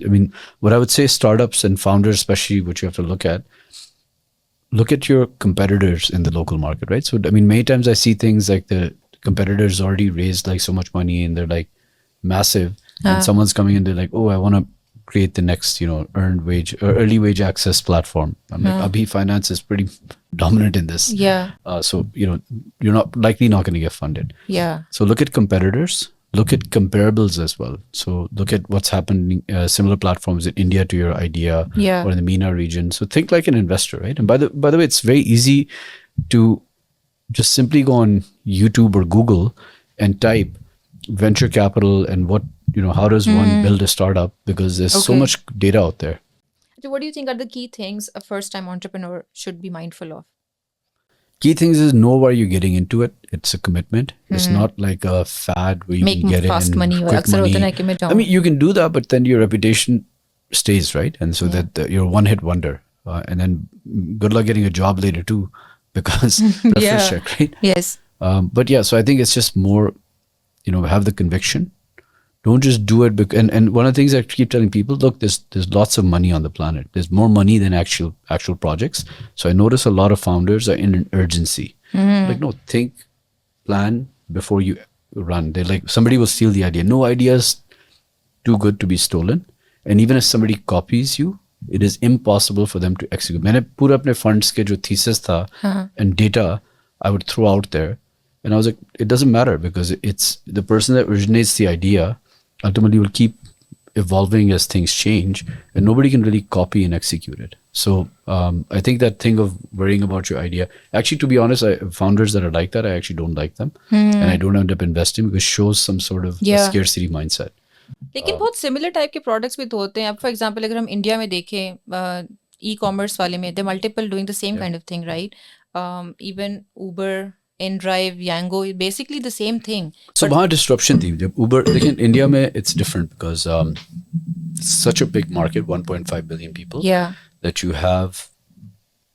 what I would say, startups and founders, especially, what you have to look at your competitors in the local market, right? So, many times I see things like the competitors already raised like so much money and they're like massive, and someone's coming in, they're like, oh, I want to create the next, earned wage or early wage access platform. I'm like, Abhi Finance is pretty dominant in this. Yeah. So, you're not going to get funded. Yeah. So look at competitors, look at comparables as well. So look at what's happening, similar platforms in India to your idea, or in the MENA region. So think like an investor, right? And by the way, it's very easy to just simply go on YouTube or Google and type venture capital and how does one build a startup, because there's so much data out there. So what do you think are the key things a first-time entrepreneur should be mindful of? Key things is know why you're getting into it. It's a commitment. It's not like a fad where you can get fast in money, quick money. You can do that, but then your reputation stays, right? And so that you're a one-hit wonder. And then good luck getting a job later too, because reference check, right? Yes. But so I think it's just more, have the conviction. Don't just do it. And one of the things I keep telling people, look, there's lots of money on the planet. There's more money than actual projects. So I notice a lot of founders are in an urgency. Like, no, think, plan before you run. They're like, somebody will steal the idea. No idea is too good to be stolen. And even if somebody copies you, it is impossible for them to execute. मैंने पूरा अपने funds के जो thesis था and data I would throw out there, and I was like, it doesn't matter, because it's the person that originates the idea ultimately will keep evolving as things change, and nobody can really copy and execute it. So I think that thing of worrying about your idea, actually, to be honest, founders that are like that, I actually don't like them, and I don't end up investing, because it shows some sort of a scarcity mindset. लेकिन बहुत similar type के products भी तो होते हैं. अब for example अगर हम इंडिया में देखें, ई कॉमर्स वाले में, they multiple doing the same kind of thing, right? Even Uber, InDrive, Yango, basically the same thing. So वहाँ disruption थी. जब Uber, लेकिन India में it's different, because it's such a big market, 1.5 billion people, that you have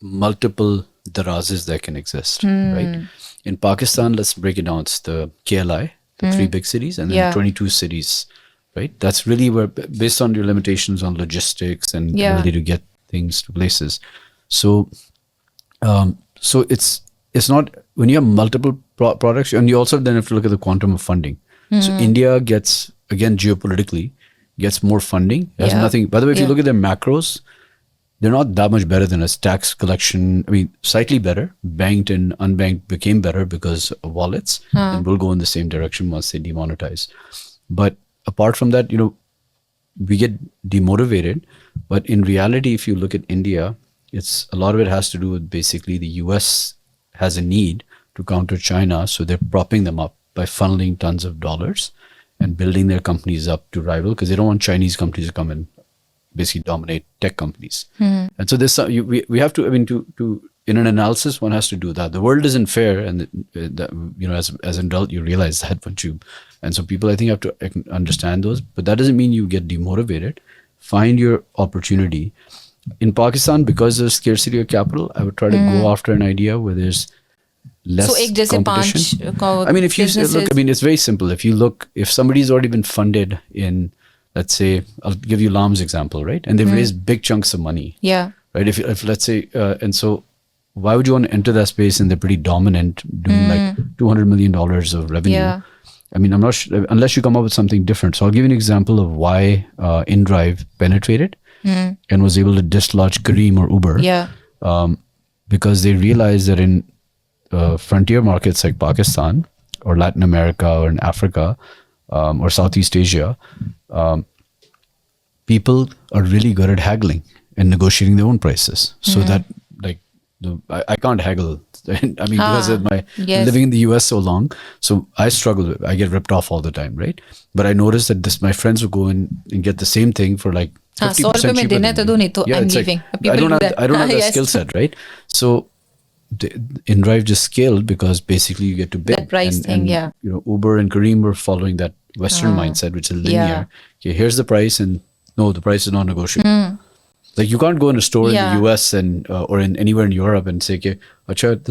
multiple darazes that can exist, right? In Pakistan, let's break it down. It's the KLI, the 3 big cities, and then 22 cities, right? That's really where, based on your limitations on logistics and ability to get things to places. So it's it's not when you have multiple products, and you also then have to look at the quantum of funding. So India gets, again, geopolitically, gets more funding. It has nothing. By the way, if you look at their macros, they're not that much better than us. Tax collection, I mean, slightly better. Banked and unbanked became better because of wallets, and will go in the same direction once they demonetize. But apart from that, we get demotivated. But in reality, if you look at India, a lot of it has to do with basically the US has a need to counter China, so they're propping them up by funneling tons of dollars and building their companies up to rival, because they don't want Chinese companies to come and basically dominate tech companies. And so we have to, I mean, to in an analysis, one has to do that. The world isn't fair, and as an adult, you realize that and so people, I think, have to understand those. But that doesn't mean you get demotivated. Find your opportunity. In Pakistan, because of scarcity of capital, I would try to go after an idea where there's less competition. I mean, if you look, I mean, it's very simple. If somebody's already been funded in, let's say, I'll give you Lam's example, right? And they've raised big chunks of money. Yeah. Right. If let's say, and so why would you want to enter that space? And they're pretty dominant, doing like $200 million of revenue. Yeah. I mean, I'm not sure, unless you come up with something different. So I'll give you an example of why InDrive penetrated and was able to dislodge Careem or Uber. Yeah. Because they realized that in frontier markets like Pakistan or Latin America or in Africa or Southeast Asia, people are really good at haggling and negotiating their own prices. So that, like, I can't haggle. I mean, because of my living in the US so long, so I struggle. I get ripped off all the time, right? But I noticed that my friends would go in and get the same thing for like 50% cheaper than me. Yeah, it's like, I don't have that skill set, right? So InDrive just scaled because basically you get to bid. That price thing, yeah. Uber and Careem were following that Western mindset, which is linear. Okay, here's the price, and no, the price is not negotiable. Like, you can't go in a store in the US and or in anywhere in Europe and say, okay, acha,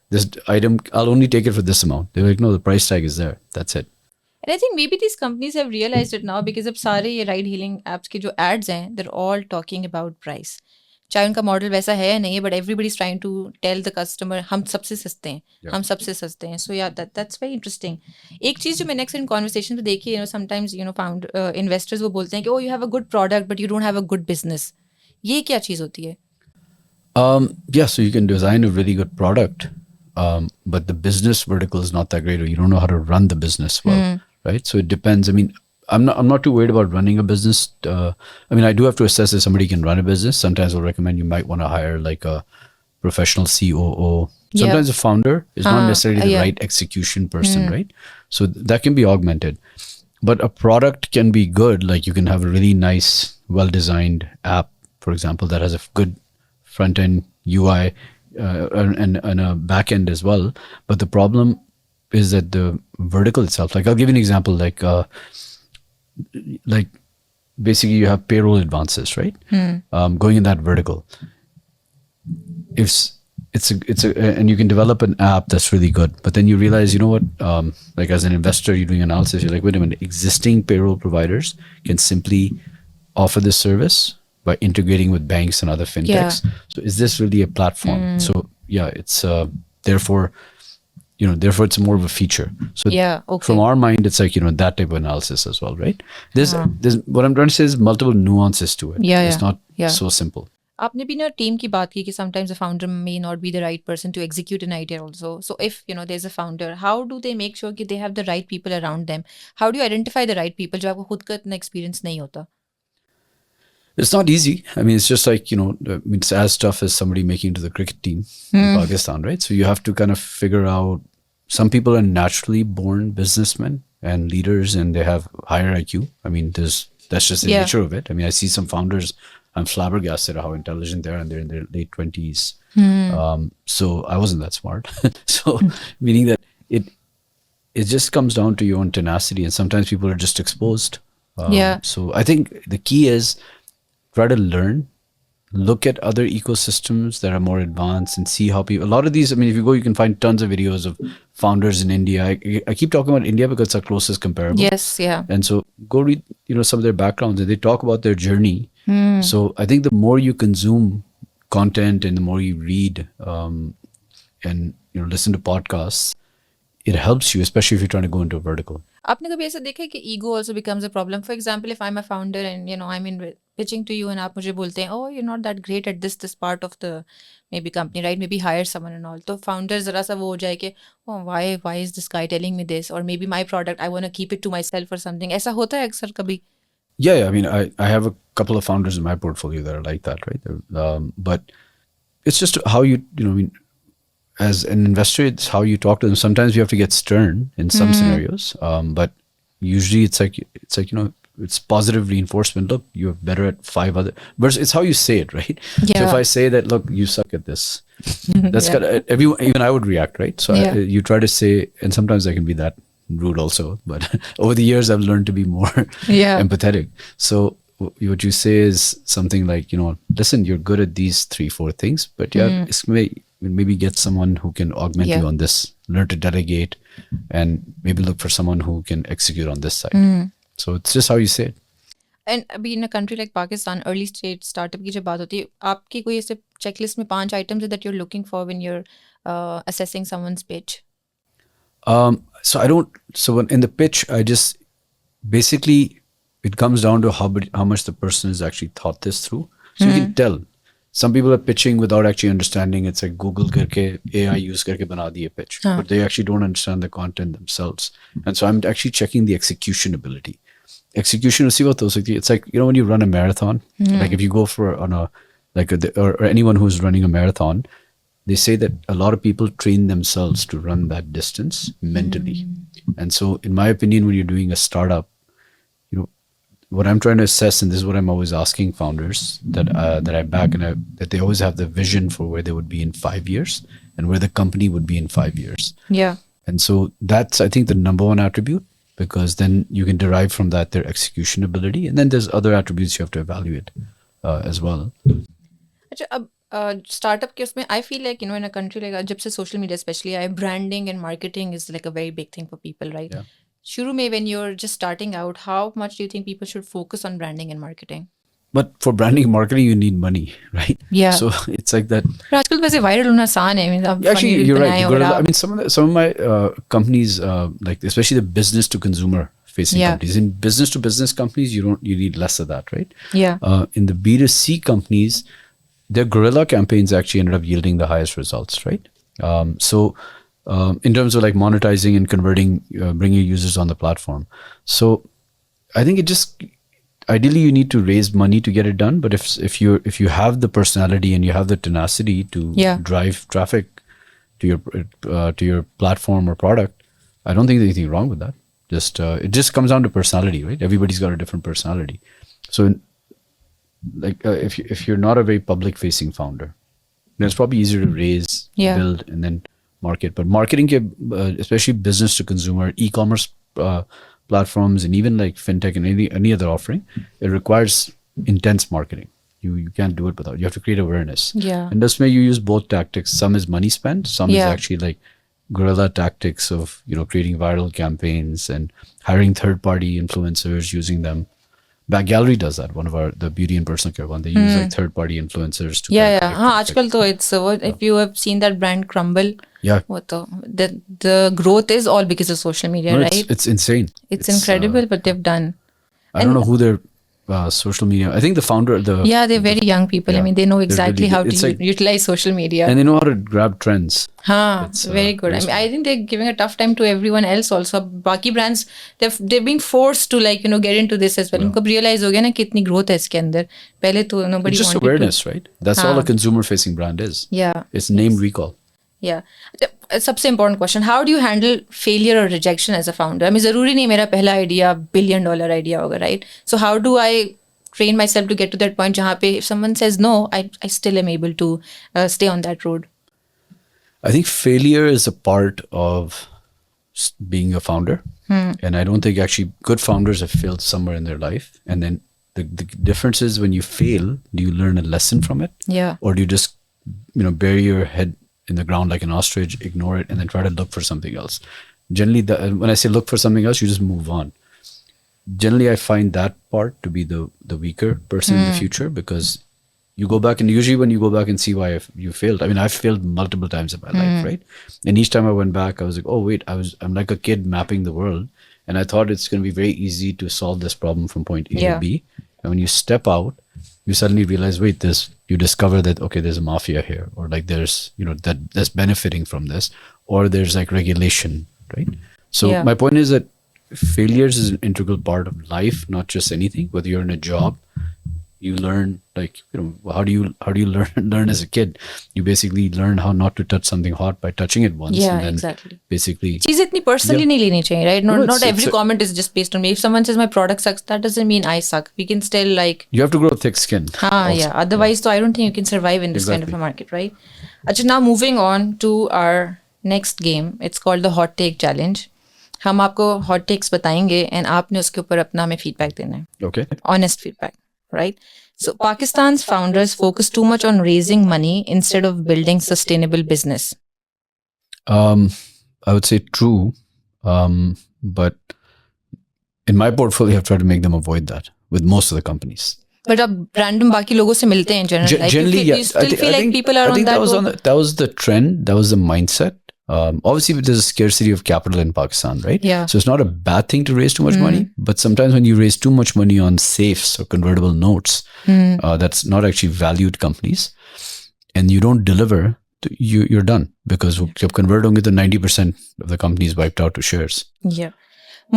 this item, I'll only take it for this amount. They're like, no, the price tag is there. That's it. And I think maybe these companies have realized it now, because अब सारे ये ride hailing apps के जो ads हैं, they're all talking about price. चाहे उनका model वैसा है या नहीं है, but everybody's trying to tell the customer हम सबसे सस्ते हैं, हम सबसे सस्ते हैं. So yeah, that's very interesting. एक चीज़ जो मैंने अक्सर in conversation में देखी है, sometimes found investors वो बोलते हैं कि oh, you have a good product but you don't have a good business. ये क्या चीज़ होती है? Yeah, so you can design a really good product, but the business vertical is not that great, or you don't know how to run the business well, right? So it depends. I mean, I'm not too worried about running a business. I mean, I do have to assess if somebody can run a business. Sometimes I'll recommend you might want to hire like a professional COO. Sometimes a founder is not necessarily the right execution person, right? So that can be augmented. But a product can be good. Like, you can have a really nice, well-designed app, for example, that has a good front-end UI and a back-end as well. But the problem is that the vertical itself, like, I'll give you an example, like basically you have payroll advances, right? Going in that vertical. If it's a and you can develop an app that's really good, but then you realize, you know what, like, as an investor, you're doing analysis, you're like, wait a minute, existing payroll providers can simply offer this service by integrating with banks and other fintechs. So is this really a platform? So yeah, it's therefore it's more of a feature. So from our mind, it's like, that type of analysis as well, right? There's what I'm trying to say is multiple nuances to it. It's not so simple. आपने भी ना team की बात की कि sometimes a founder may not be the right person to execute an idea also. So if there's a founder, how do they make sure कि they have the right people around them? How do you identify the right people जो आपको खुद का इतना experience नहीं होता? It's not easy. I mean, it's just like, it's as tough as somebody making it to the cricket team in Pakistan, right? So you have to kind of figure out, some people are naturally born businessmen and leaders and they have higher IQ. I mean, that's just the nature of it. I mean, I see some founders, I'm flabbergasted at how intelligent they are, and they're in their late 20s. So I wasn't that smart. So meaning that it just comes down to your own tenacity, and sometimes people are just exposed. So I think the key is try to learn, look at other ecosystems that are more advanced, and see how people, a lot of these, I mean, if you go, you can find tons of videos of founders in India. I keep talking about India because it's our closest comparable. Yes, yeah. And so go read, some of their backgrounds, and they talk about their journey. So I think the more you consume content and the more you read, and listen to podcasts, it helps you, especially if you're trying to go into a vertical. आपने कभी ऐसा देखा है कि ego also becomes a problem? For example, if I'm a founder and I'm in pitching to you and आप मुझे बोलते हैं, oh, you're not that great at this part of the maybe company, right? Maybe hire someone and all. तो founder जरा सा वो हो जाए कि oh, why is this guy telling me this? Or maybe my product, I want to keep it to myself or something. ऐसा होता है अक्सर कभी? Yeah, I mean, I have a couple of founders in my portfolio that are like that, right? But it's just how I mean, as an investor, it's how you talk to them. Sometimes you have to get stern in some scenarios, but usually it's like it's positive reinforcement. Look, you're better at 5 other. But it's how you say it, right? Yeah. So if I say that, look, you suck at this, that's Yeah. got everyone. Even I would react, right? So Yeah. you try to say, and sometimes I can be that rude also. But over the years, I've learned to be more Yeah. empathetic. So what you say is something like, listen, you're good at these 3-4 things, but yeah, maybe get someone who can augment Yeah. you on this, learn to delegate, and maybe look for someone who can execute on this side. So it's just how you say it. And अभी in a country like Pakistan, early stage startup की जब बात होती है, आपकी कोई ऐसे checklist में 5 items है that you're looking for when you're assessing someone's pitch? So in the pitch, I just basically, it comes down to how much the person has actually thought this through. So you can tell. Some people are pitching without actually understanding. It's like Google karke, AI use karke bana diye pitch. But they actually don't understand the content themselves. And so I'm actually checking the execution ability. Execution, it's like, when you run a marathon, like if you go or anyone who's running a marathon, they say that a lot of people train themselves to run that distance mentally. And so in my opinion, when you're doing a startup, what I'm trying to assess, and this is what I'm always asking founders that I back, and that they always have the vision for where they would be in 5 years and where the company would be in 5 years. Yeah. And so that's, I think, the number one attribute, because then you can derive from that their execution ability, and then there's other attributes you have to evaluate as well. अच्छा, अब startup के उसमें I feel like in a country like जब से social media especially आए, branding and marketing is like a very big thing for people, right? Yeah. शुरू में when you're just starting out, how much do you think people should focus on branding and marketing? But for branding and marketing, you need money, right? Yeah. So it's like that. पर आजकल तो वैसे viral होना आसान है. I mean, आप Actually, funny you're बनाएं right. और आप- I mean, some of my companies, like especially the business to consumer facing Yeah. companies. In business to business companies, you need less of that, right? Yeah. In the B2C companies, their guerrilla campaigns actually ended up yielding the highest results, right? In terms of like monetizing and converting, bringing users on the platform. So I think it just, ideally you need to raise money to get it done. But if you have the personality and you have the tenacity to Yeah. drive traffic to your platform or product, I don't think there's anything wrong with that. It just comes down to personality, right? Everybody's got a different personality. So if you're not a very public facing founder, then it's probably easier to raise, Yeah. build, and then market. But marketing, especially business to consumer, e-commerce platforms, and even like fintech and any other offering, it requires intense marketing. You can't do it without. You have to create awareness. Yeah. And that's where you use both tactics. Some is money spent. Some is Yeah. actually like guerrilla tactics of creating viral campaigns and hiring third-party influencers, using them. Back Gallery does that. One of the beauty and personal care one. They use like third-party influencers to. Yeah, kind of yeah. get हाँ, traffic. आजकल तो it's if you have seen that brand crumble, Yeah. वो तो the growth is all because of social media, No, right? it's insane. It's incredible what they've done. I don't know who their social media. I think the founder, Yeah, they're very young people. I yeah, mean, they know they're exactly really how good. to It's like- utilize social media. and they know how to grab trends. हाँ, It's, very good. I very mean, I think they're giving a tough time to everyone else also. बाकी brands, they're being forced to like get into this as well. उनको realize हो गया ना कितनी growth है इसके अंदर. पहले तो nobody It's just wanted awareness, right? That's all हाँ. a consumer-facing brand is. Yeah. It's name recall. Yeah. सबसे important question, how do you handle failure or rejection as a founder? I mean, ज़रूरी नहीं मेरा पहला idea $1 billion idea होगा, right? So how do I train myself to get to that point जहाँ पे if someone says no, I still am able to stay on that road? I think failure is a part of being a founder. And I don't think actually good founders have failed somewhere in their life. And then the difference is when you fail, do you learn a lesson from it? Yeah. Or do you just, bury your head in the ground like an ostrich, ignore it, and then try to look for something else? Generally, when I say look for something else, you just move on. Generally, I find that part to be the weaker person in the future, because You go back, and usually when you go back and see why you failed, I mean, I've failed multiple times in my life, right? And each time I went back, I was like, oh wait, I'm like a kid mapping the world, and I thought it's going to be very easy to solve this problem from point A to B. And when you step out, you suddenly realize, wait, you discover that, okay, there's a mafia here, or like there's, that that's benefiting from this, or there's like regulation, right? So my point is that failures is an integral part of life, not just anything. Whether you're in a job, you learn, like, how do you learn as a kid? You basically learn how not to touch something hot by touching it once. Yeah, and then exactly. Basically, चीज़ इतनी personally नहीं लेनी चाहिए, right? Not every comment is just based on me. If someone says my product sucks, that doesn't mean I suck. We can still like. You have to grow thick skin. Yeah. Otherwise, so I don't think you can survive in this kind of a market, right? Achha, now moving on to our next game. It's called the Hot Take Challenge. हम आपको hot takes बताएंगे and आपने उसके ऊपर अपना हमें feedback देना है. Okay. Honest feedback, right? So Pakistan's founders focus too much on raising money instead of building sustainable business. I would say true, but in my portfolio, I've tried to make them avoid that with most of the companies. But अब random बाकी लोगों से मिलते हैं generally. Generally, yeah. You still feel like people are on that boat? That was the trend. That was the mindset. Obviously, there's a scarcity of capital in Pakistan, right? Yeah. So it's not a bad thing to raise too much money, but sometimes when you raise too much money on safes or convertible notes, that's not actually valued companies, and you don't deliver, you're done, because जब convert होंगे तो 90% of the companies wiped out to shares. Yeah.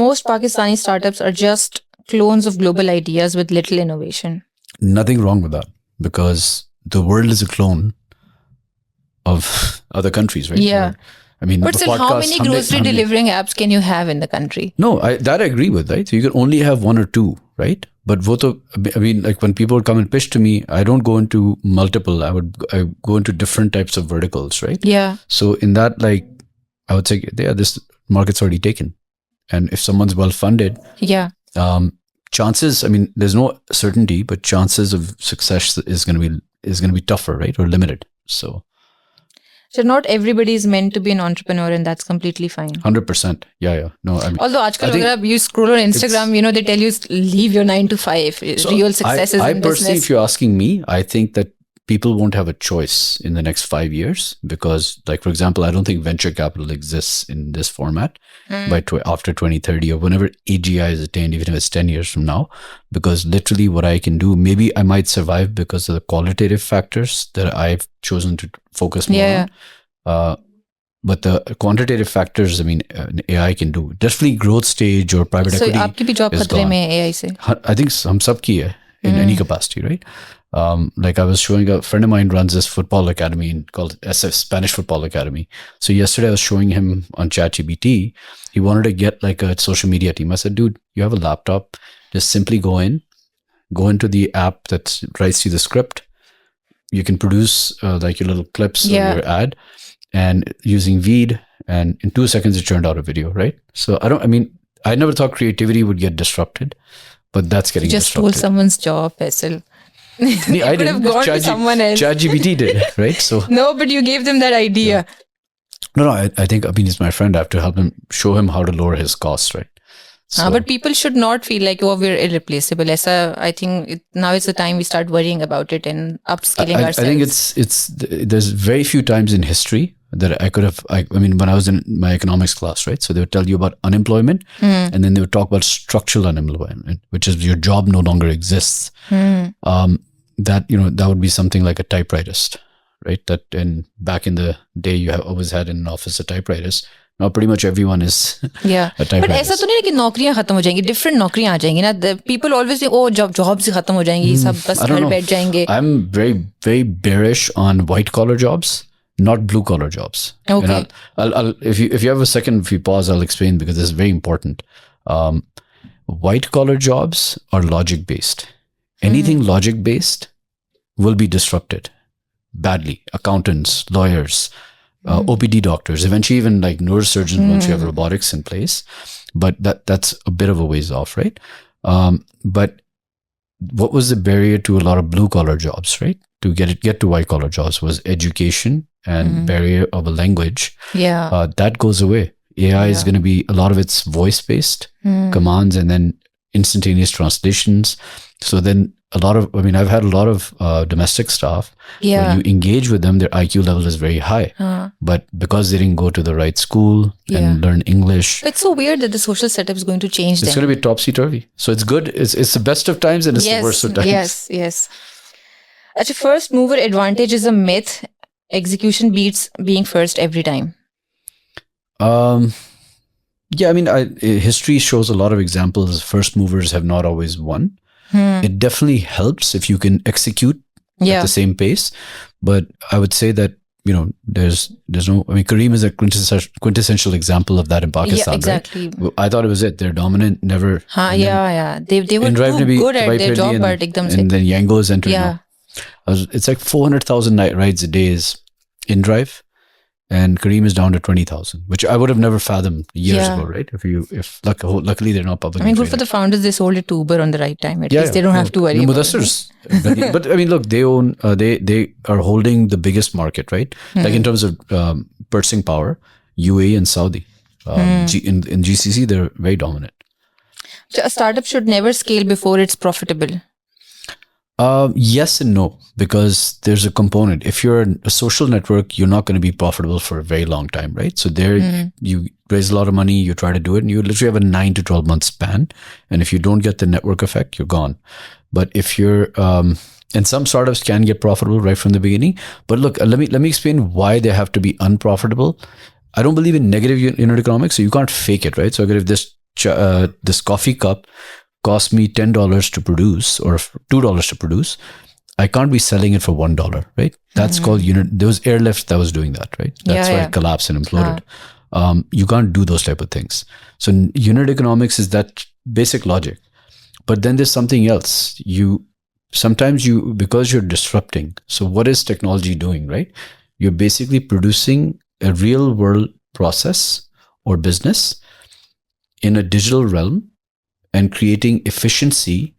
Most Pakistani startups are just clones of global ideas with little innovation. Nothing wrong with that, because the world is a clone of other countries, right? Yeah. I mean, but still, how many grocery delivering apps can you have in the country? No, that I agree with, right? So you can only have one or two, right? But I mean, like when people would come and pitch to me, I don't go into multiple. I go into different types of verticals, right? Yeah. So in that, like, I would say, yeah, this market's already taken, and if someone's well funded, chances. I mean, there's no certainty, but chances of success is going to be tougher, right, or limited. So not everybody is meant to be an entrepreneur, and that's completely fine. 100%. Yeah. No, I mean, although आजकल you scroll on Instagram, they tell you leave your 9 to 5. Real success is in business. I personally, if you're asking me, I think that people won't have a choice in the next 5 years, because, like, for example, I don't think venture capital exists in this format after 2030 or whenever AGI is attained, even if it's 10 years from now, because literally what I can do, maybe I might survive because of the qualitative factors that I've chosen to focus more on. But the quantitative factors, I mean, AI can do. Definitely growth stage or private equity. So आपकी भी job खतरे में AI से? I think हम सब की है in any capacity, right? Like I was showing, a friend of mine runs this football academy called SF, Spanish Football Academy. So yesterday I was showing him on ChatGPT. He wanted to get like a social media team. I said, dude, you have a laptop. Just simply go into the app that writes you the script. You can produce like your little clips of your ad, and using Veed, and in 2 seconds it turned out a video, right? So I never thought creativity would get disrupted, but that's getting disrupted. Just stole someone's job, Faisal. I didn't. Gone to someone else. ChatGPT did, right? So no, but you gave them that idea. No. I think he's my friend. I have to help him, show him how to lower his costs, right? So, but people should not feel like, we're irreplaceable. I think now is the time we start worrying about it and upskilling ourselves. I think there's very few times in history that I could have, when I was in my economics class, right? So they would tell you about unemployment, and then they would talk about structural unemployment, which is your job no longer exists. That would be something like a typewriterist, right? Back in the day, you have always had in an office a typewriterist. Now pretty much everyone is a typewriter. But ऐसा तो नहीं है कि नौकरियां खत्म हो जाएंगी, different नौकरियां आ जाएंगी ना. People always think, jobs खत्म हो जाएंगी, सब बस घर बैठ जाएंगे. I'm very, very bearish on white collar jobs, not blue collar jobs. Okay. And if you have a second, if you pause, I'll explain, because this is very important. White collar jobs are logic based. Anything logic based will be disrupted badly. Accountants, lawyers, OPD doctors, eventually even like neurosurgeons once you have robotics in place. But that's a bit of a ways off, right? But what was the barrier to a lot of blue collar jobs, right? To get to white collar jobs was education and barrier of a language. Yeah. That goes away. AI is going to be, a lot of it's voice based commands and then instantaneous translations. So then I've had a lot of domestic staff. Yeah. When you engage with them, their IQ level is very high. But because they didn't go to the right school and learn English, It's so weird that the social setup is going to change it's them. going to be topsy-turvy. So it's good. It's the best of times and it's the worst of times. Yes. Actually, first mover advantage is a myth. Execution beats being first every time. Yeah, I mean, history shows a lot of examples. First movers have not always won. It definitely helps if you can execute at the same pace. But I would say that, there's no, I mean, Kareem is a quintessential example of that in Pakistan. Yeah, exactly. Right? I thought it was it. They're dominant, never. Yeah. They were too good at their job, but and then Yango is entering. Yeah. It's like 400,000 rides a day is in drive. And Kareem is down to 20,000, which I would have never fathomed years ago, right? Luckily they're not public. I mean, good for the founders. They sold it to Uber on the right time. At least they don't have to worry about it. But I mean, look, they own. They are holding the biggest market, right? Like in terms of purchasing power, UAE and Saudi. In GCC, they're very dominant. So a startup should never scale before it's profitable. Yes and no, because there's a component. If you're a social network, you're not going to be profitable for a very long time, right? So there you raise a lot of money, you try to do it, and you literally have a 9 to 12 month span. And if you don't get the network effect, you're gone. But if you're, and some startups can get profitable right from the beginning. But look, let me explain why they have to be unprofitable. I don't believe in negative unit economics, so you can't fake it, right? So if this coffee cup cost me $10 to produce or $2 to produce, I can't be selling it for $1, right? That's called unit. There was Airlift that was doing that, right? That's why it collapsed and imploded. You can't do those type of things. So unit economics is that basic logic. But then there's something else. Because you're disrupting. So what is technology doing, right? You're basically producing a real world process or business in a digital realm and creating efficiency.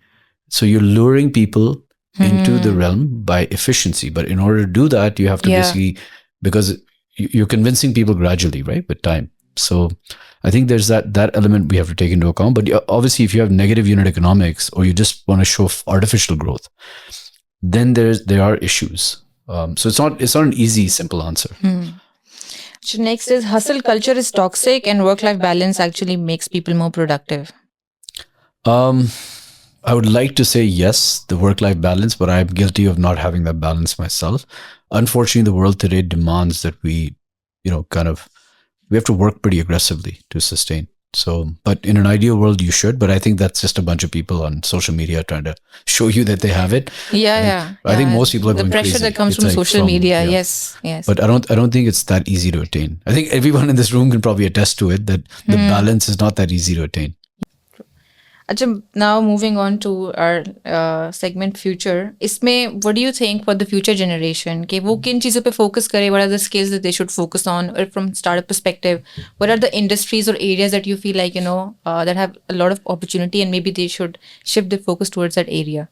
So you're luring people into the realm by efficiency. But in order to do that, you have to basically, because you're convincing people gradually, right? With time. So I think there's that element we have to take into account. But obviously, if you have negative unit economics or you just want to show artificial growth, then there are issues. So it's not an easy, simple answer. So next is hustle culture is toxic and work-life balance actually makes people more productive. I would like to say yes, the work-life balance, but I'm guilty of not having that balance myself. Unfortunately, the world today demands that we have to work pretty aggressively to sustain. So, but in an ideal world, you should. But I think that's just a bunch of people on social media trying to show you that they have it. I think most people are going crazy. The pressure that comes from social media. Yes. But I don't think it's that easy to attain. I think everyone in this room can probably attest to it that the balance is not that easy to attain. Achha, now moving on to our segment future. इसमें what do you think for the future generation? कि वो किन चीज़ों पे focus करे? What are the skills that they should focus on? Or from startup perspective, what are the industries or areas that you feel like that have a lot of opportunity and maybe they should shift their focus towards that area?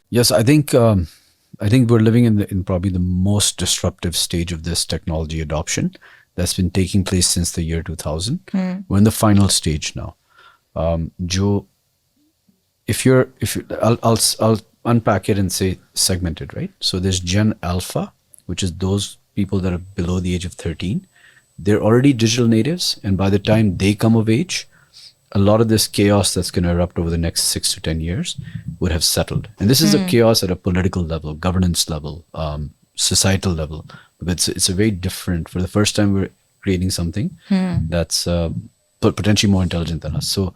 Yes, I think we're living in probably the most disruptive stage of this technology adoption that's been taking place since the year 2000. We're in the final stage now. I'll unpack it and say segmented, right? So there's Gen Alpha, which is those people that are below the age of 13. They're already digital natives, and by the time they come of age, a lot of this chaos that's going to erupt over the next 6 to 10 years would have settled. And this is a chaos at a political level, governance level, societal level. But it's a very different. For the first time, we're creating something that's potentially more intelligent than us. So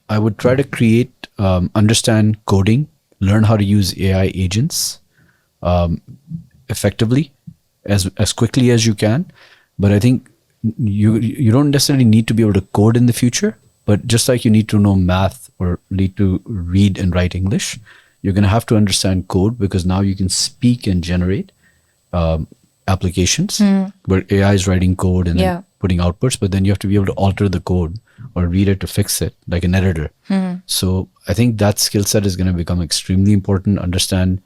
I would try to create, understand coding, learn how to use AI agents effectively as quickly as you can. But I think you don't necessarily need to be able to code in the future, but just like you need to know math or need to read and write English, you're going to have to understand code, because now you can speak and generate applications where AI is writing code and then putting outputs, but then you have to be able to alter the code or read it to fix it like an editor. So I think that skill set is going to become extremely important. Understand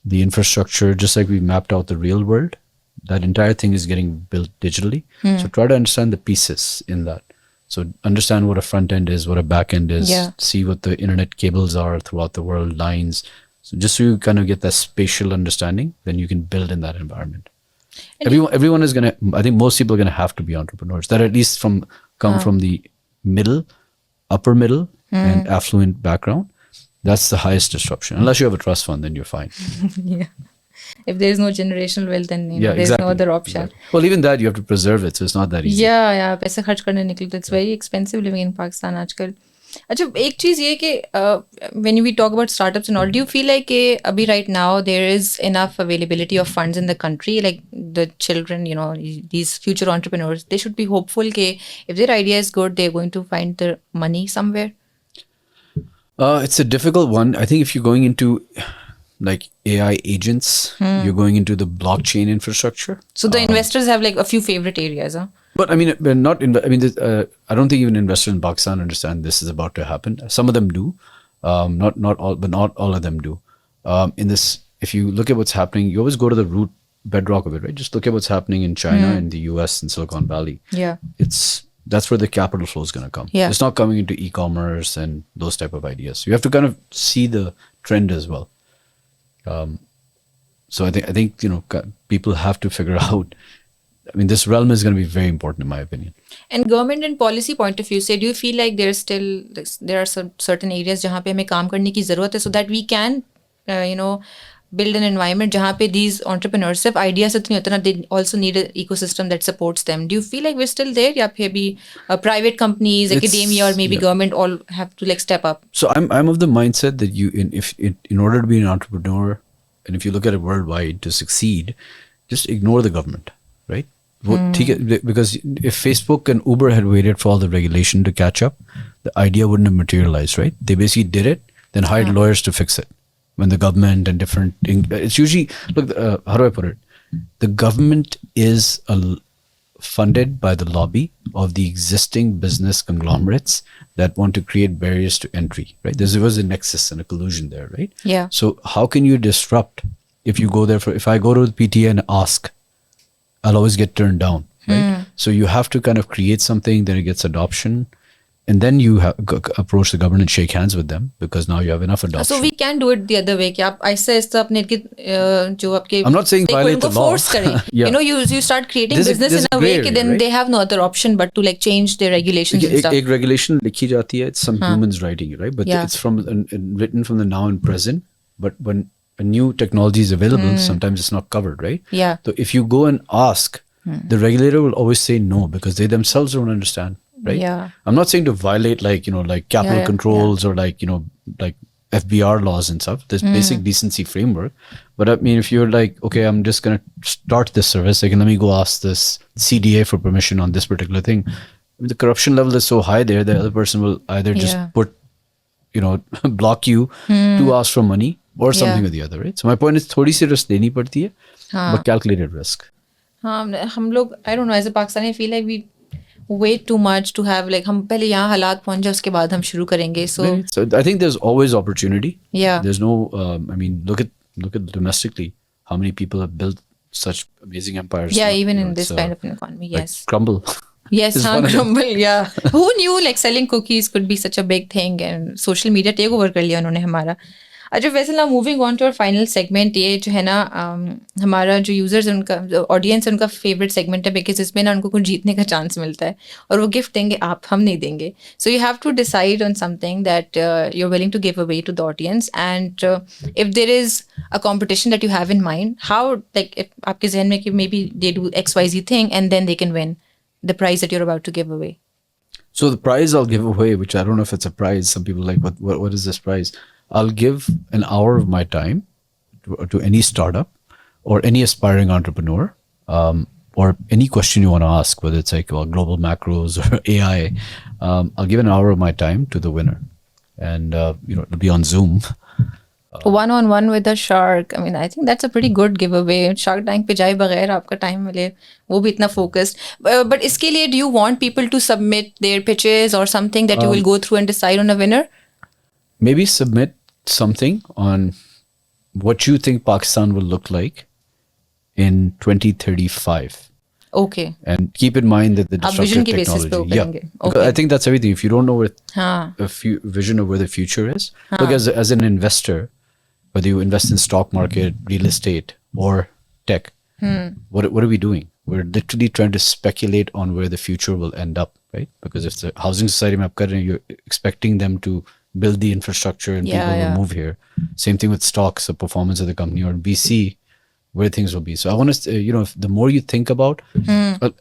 the infrastructure, just like we mapped out the real world. That entire thing is getting built digitally. So try to understand the pieces in that. So understand what a front end is, what a back end is, Yeah. see what the internet cables are throughout the world, lines. So just so you kind of get that spatial understanding, then you can build in that environment. And Everyone is gonna. I think most people are gonna have to be entrepreneurs that at least come from the middle, upper middle, and affluent background. That's the highest disruption. Unless you have a trust fund, then you're fine. yeah. If there is no generational wealth, then Yeah, there's no exactly. other option. Exactly. Well, even that you have to preserve it, so it's not that easy. Yeah, पैसे खर्च करने निकले तो it's very expensive living in Pakistan आजकल. अच्छा एक चीज़ ये कि when we talk about startups and all, do you feel like कि अभी right now there is enough availability of funds in the country, like the children, these future entrepreneurs, they should be hopeful कि if their idea is good, they're going to find the money somewhere? It's a difficult one. I think if you're going into like AI agents, you're going into the blockchain infrastructure. So the investors have like a few favorite areas, huh? But I mean, we're not. I don't think even investors in Pakistan understand this is about to happen. Some of them do, not all, but not all of them do. In this, if you look at what's happening, you always go to the root bedrock of it, right? Just look at what's happening in China, in the US, in Silicon Valley. Yeah. That's where the capital flow is going to come. Yeah. It's not coming into e-commerce and those type of ideas. So you have to kind of see the trend as well. So I think people have to figure out. I mean, this realm is going to be very important in my opinion. And government and policy point of view, say, do you feel like there are some certain areas जहाँ पे हमें काम करने की ज़रूरत है so that we can, build an environment जहाँ पे these entrepreneurs सिर्फ ideas से तो नहीं होता ना, they also need an ecosystem that supports them. Do you feel like we're still there, या फिर भी private companies, academia, or maybe government all have to like step up? So I'm of the mindset that in order to be an entrepreneur, and if you look at it worldwide, to succeed, just ignore the government, right? Because if Facebook and Uber had waited for all the regulation to catch up, the idea wouldn't have materialized, right? They basically did it, then hired lawyers to fix it. When the government and different, it's usually, look, how do I put it? The government is funded by the lobby of the existing business conglomerates that want to create barriers to entry, right? There was a nexus and a collusion there, right? Yeah. So how can you disrupt if you go there if I go to the PTA and ask, I'll always get turned down, right? So you have to kind of create something, then it gets adoption. And then you approach the government and shake hands with them because now you have enough adoption. So we can do it the other way. कि आप ऐसे अपने जो आपके I'm not saying violate the law. Force करें. Yeah. You start creating business in a way that then they have no other option but to like change their regulations and stuff. एक regulation लिखी जाती है, it's some humans writing it, right? But it's written from the now and present. But when a new technology is available, sometimes it's not covered, right? Yeah. So if you go and ask, the regulator will always say no because they themselves don't understand. Right. Yeah. I'm not saying to violate like capital controls or like FBR laws and stuff. There's basic decency framework. But I mean, if you're like, okay, I'm just gonna start this service, like let me go ask this CDA for permission on this particular thing. I mean, the corruption level is so high there, the other person will either just put, block you to ask for money or something or the other, right? So my point is, थोड़ी सी risk लेनी पड़ती है, but calculated risk. हम लोग, I don't know, as a Pakistani, I feel like we wait too much to have like हम पहले यहाँ हालात पहुँच जाए उसके बाद हम शुरू करेंगे. So I think there's always opportunity. Yeah. There's no. I mean, look at domestically how many people have built such amazing empires. Yeah, even in this kind of an economy, yes. Like Crumble. Yes, Crumble. Yeah. Who knew like selling cookies could be such a big thing, and social media take over कर लिया उन्होंने हमारा. अच्छा वैसे ना moving on to our final segment, ये जो है ना हमारा जो यूजर्स उनका ऑडियंस उनका फेवरेट सेगमेंट है बिकॉज इसमें ना उनको कुछ जीतने का चांस मिलता है और वो गिफ्ट देंगे, आप हम नहीं देंगे. So you have to decide on something that you are willing to give away to the audience, and if there is a competition that you have in mind, how like आपके जहन में कि maybe they do XYZ thing and then they can win the prize that you are about to give away. So the prize I'll give away, which I don't know if it's a prize. Some people like, what is this prize? I'll give an hour of my time to any startup or any aspiring entrepreneur, or any question you want to ask, whether it's like global macros or AI. I'll give an hour of my time to the winner, and it'll be on Zoom. One-on-one with a shark. I mean, I think that's a pretty good giveaway. Shark Tank पे जाए बगैर आपका time मिले, वो भी इतना focused. But इसके लिए do you want people to submit their pitches or something that you will go through and decide on a winner? Maybe submit something on what you think Pakistan will look like in 2035. Okay. And keep in mind that the आप vision disruptive की basis पे वो technology, करेंगे. because Okay. I think that's everything. If you don't know where हाँ. a vision of where the future is, look, as an investor, whether you invest in stock market, real estate, or tech, what are we doing? We're literally trying to speculate on where the future will end up, right? Because if the housing society map cut, you're expecting them to build the infrastructure and Yeah, people will yeah. move here. Same thing with stocks, the performance of the company, or VC, where things will be. So I want to, the more you think about,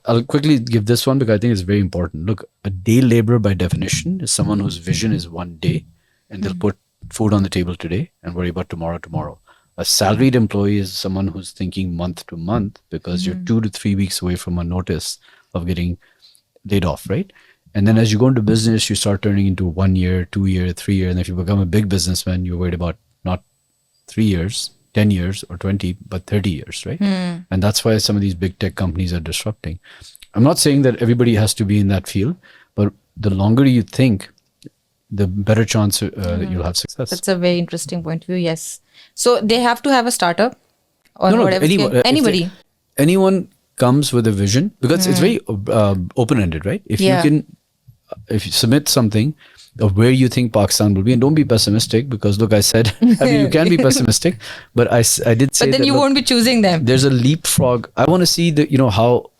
I'll quickly give this one because I think it's very important. Look, a day laborer by definition is someone whose vision is one day and they'll put food on the table today and worry about tomorrow. A salaried employee is someone who's thinking month to month because you're 2 to 3 weeks away from a notice of getting laid off, right? And then as you go into business, you start turning into 1 year, 2 year, 3 year. And if you become a big businessman, you're worried about not 3 years, 10 years or 20, but 30 years, right? And that's why some of these big tech companies are disrupting. I'm not saying that everybody has to be in that field, but the longer you think, the better chance that you'll have success. That's a very interesting point of view. Yes. So they have to have a startup or No, whatever. Anybody. Anyone comes with a vision because it's very open-ended, right? If Yeah. if you submit something of where you think Pakistan will be, and don't be pessimistic because look, I said, I mean, you can be pessimistic, but I did say But then that, you look, won't be choosing them. there's a leapfrog. I want to see how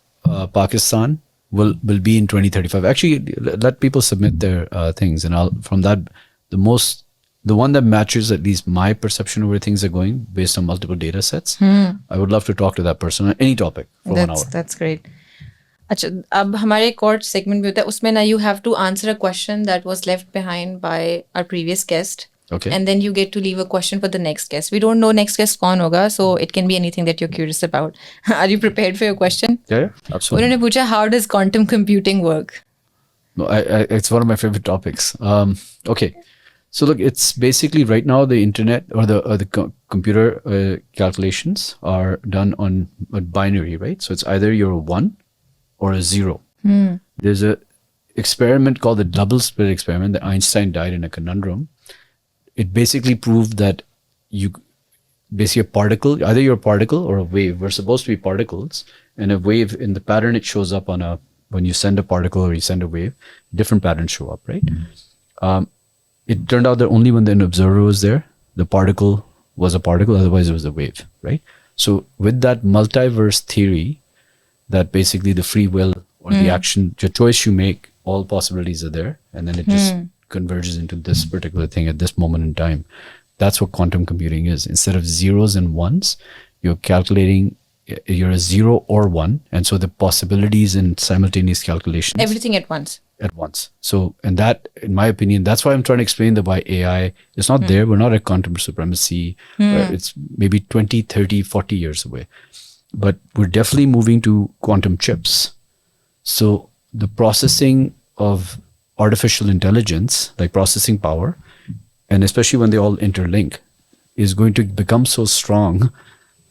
Pakistan will be in 2035. Actually, let people submit their things, and I'll from that the one that matches at least my perception of where things are going based on multiple data sets. I would love to talk to that person on any topic for 1 hour. That's great. अच्छा अब हमारे एक और segment भी होता है उसमें ना you have to answer a question that was left behind by our previous guest Okay. and then you get to leave a question for the next guest. We don't know next guest कौन होगा, so it can be anything that you're curious about. Are you prepared for your question? Yeah, absolutely. उन्होंने पूछा how does quantum computing work? No, it's one of my favorite topics. Okay, so look, it's basically right now the internet or the computer calculations are done on a binary, right? So it's either you're a 1 or a 0. There's a experiment called the double slit experiment that Einstein died in a conundrum. It basically proved that basically a particle, either you're a particle or a wave. We're supposed to be particles, and a wave in the pattern it shows up when you send a particle or you send a wave, different patterns show up, right? It turned out that only when an observer was there, the particle was a particle, otherwise it was a wave, right? So with that multiverse theory, that basically the free will or the action, the choice you make, all possibilities are there, and then it just converges into this particular thing at this moment in time. That's what quantum computing is. Instead of zeros and ones, you're calculating, you're a 0 or 1, and so the possibilities in simultaneous calculations. Everything at once. At once. So, and that, in my opinion, that's why I'm trying to explain that why AI is not there. We're not at quantum supremacy. It's maybe 20, 30, 40 years away. But we're definitely moving to quantum chips. So the processing of artificial intelligence, like processing power, and especially when they all interlink, is going to become so strong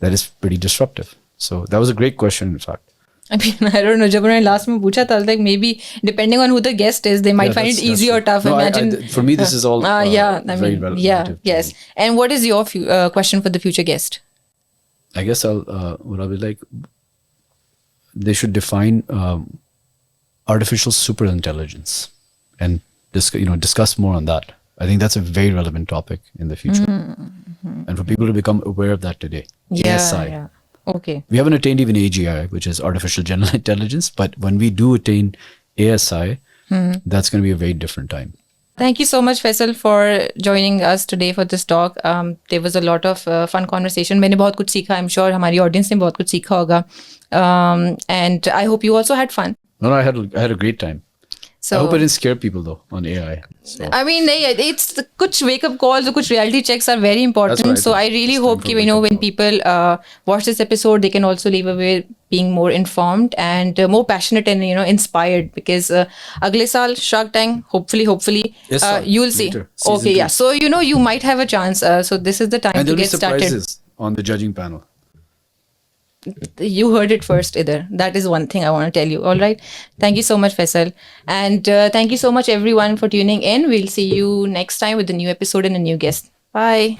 that it's pretty disruptive. So that was a great question, in fact. I mean, I don't know. जब उन्होंने last में पूछा था, I was like, maybe depending on who the guest is, they might find it easy or tough. No, Imagine. for me, this is all yeah, I very mean, relevant. yeah, yes. And what is your question for the future guest? I guess I'll be like, they should define artificial super intelligence and discuss more on that. I think that's a very relevant topic in the future, and for people to become aware of that today. ASI. Yeah. Okay. We haven't attained even AGI, which is artificial general intelligence, but when we do attain ASI, that's going to be a very different time. Thank you so much, Faisal, for joining us today for this talk. There was a lot of fun conversation. मैंने बहुत कुछ सीखा. I'm sure हमारी audience ने बहुत कुछ सीखा होगा. And I hope you also had fun. No, I had a great time. So, I hope I didn't scare people though on AI. So. I mean, it's kuch wake up calls or kuch reality checks are very important. So I really hope that when people watch this episode, they can also leave away being more informed and more passionate and inspired. Because agle saal Shark Tank, hopefully, yes, you'll see. Okay, yeah. So you might have a chance. So this is the time and to get started. And there'll be surprises on the judging panel. You heard it first, Idhar. That is one thing I want to tell you. All right. Thank you so much, Faisal. And thank you so much, everyone, for tuning in. We'll see you next time with a new episode and a new guest. Bye.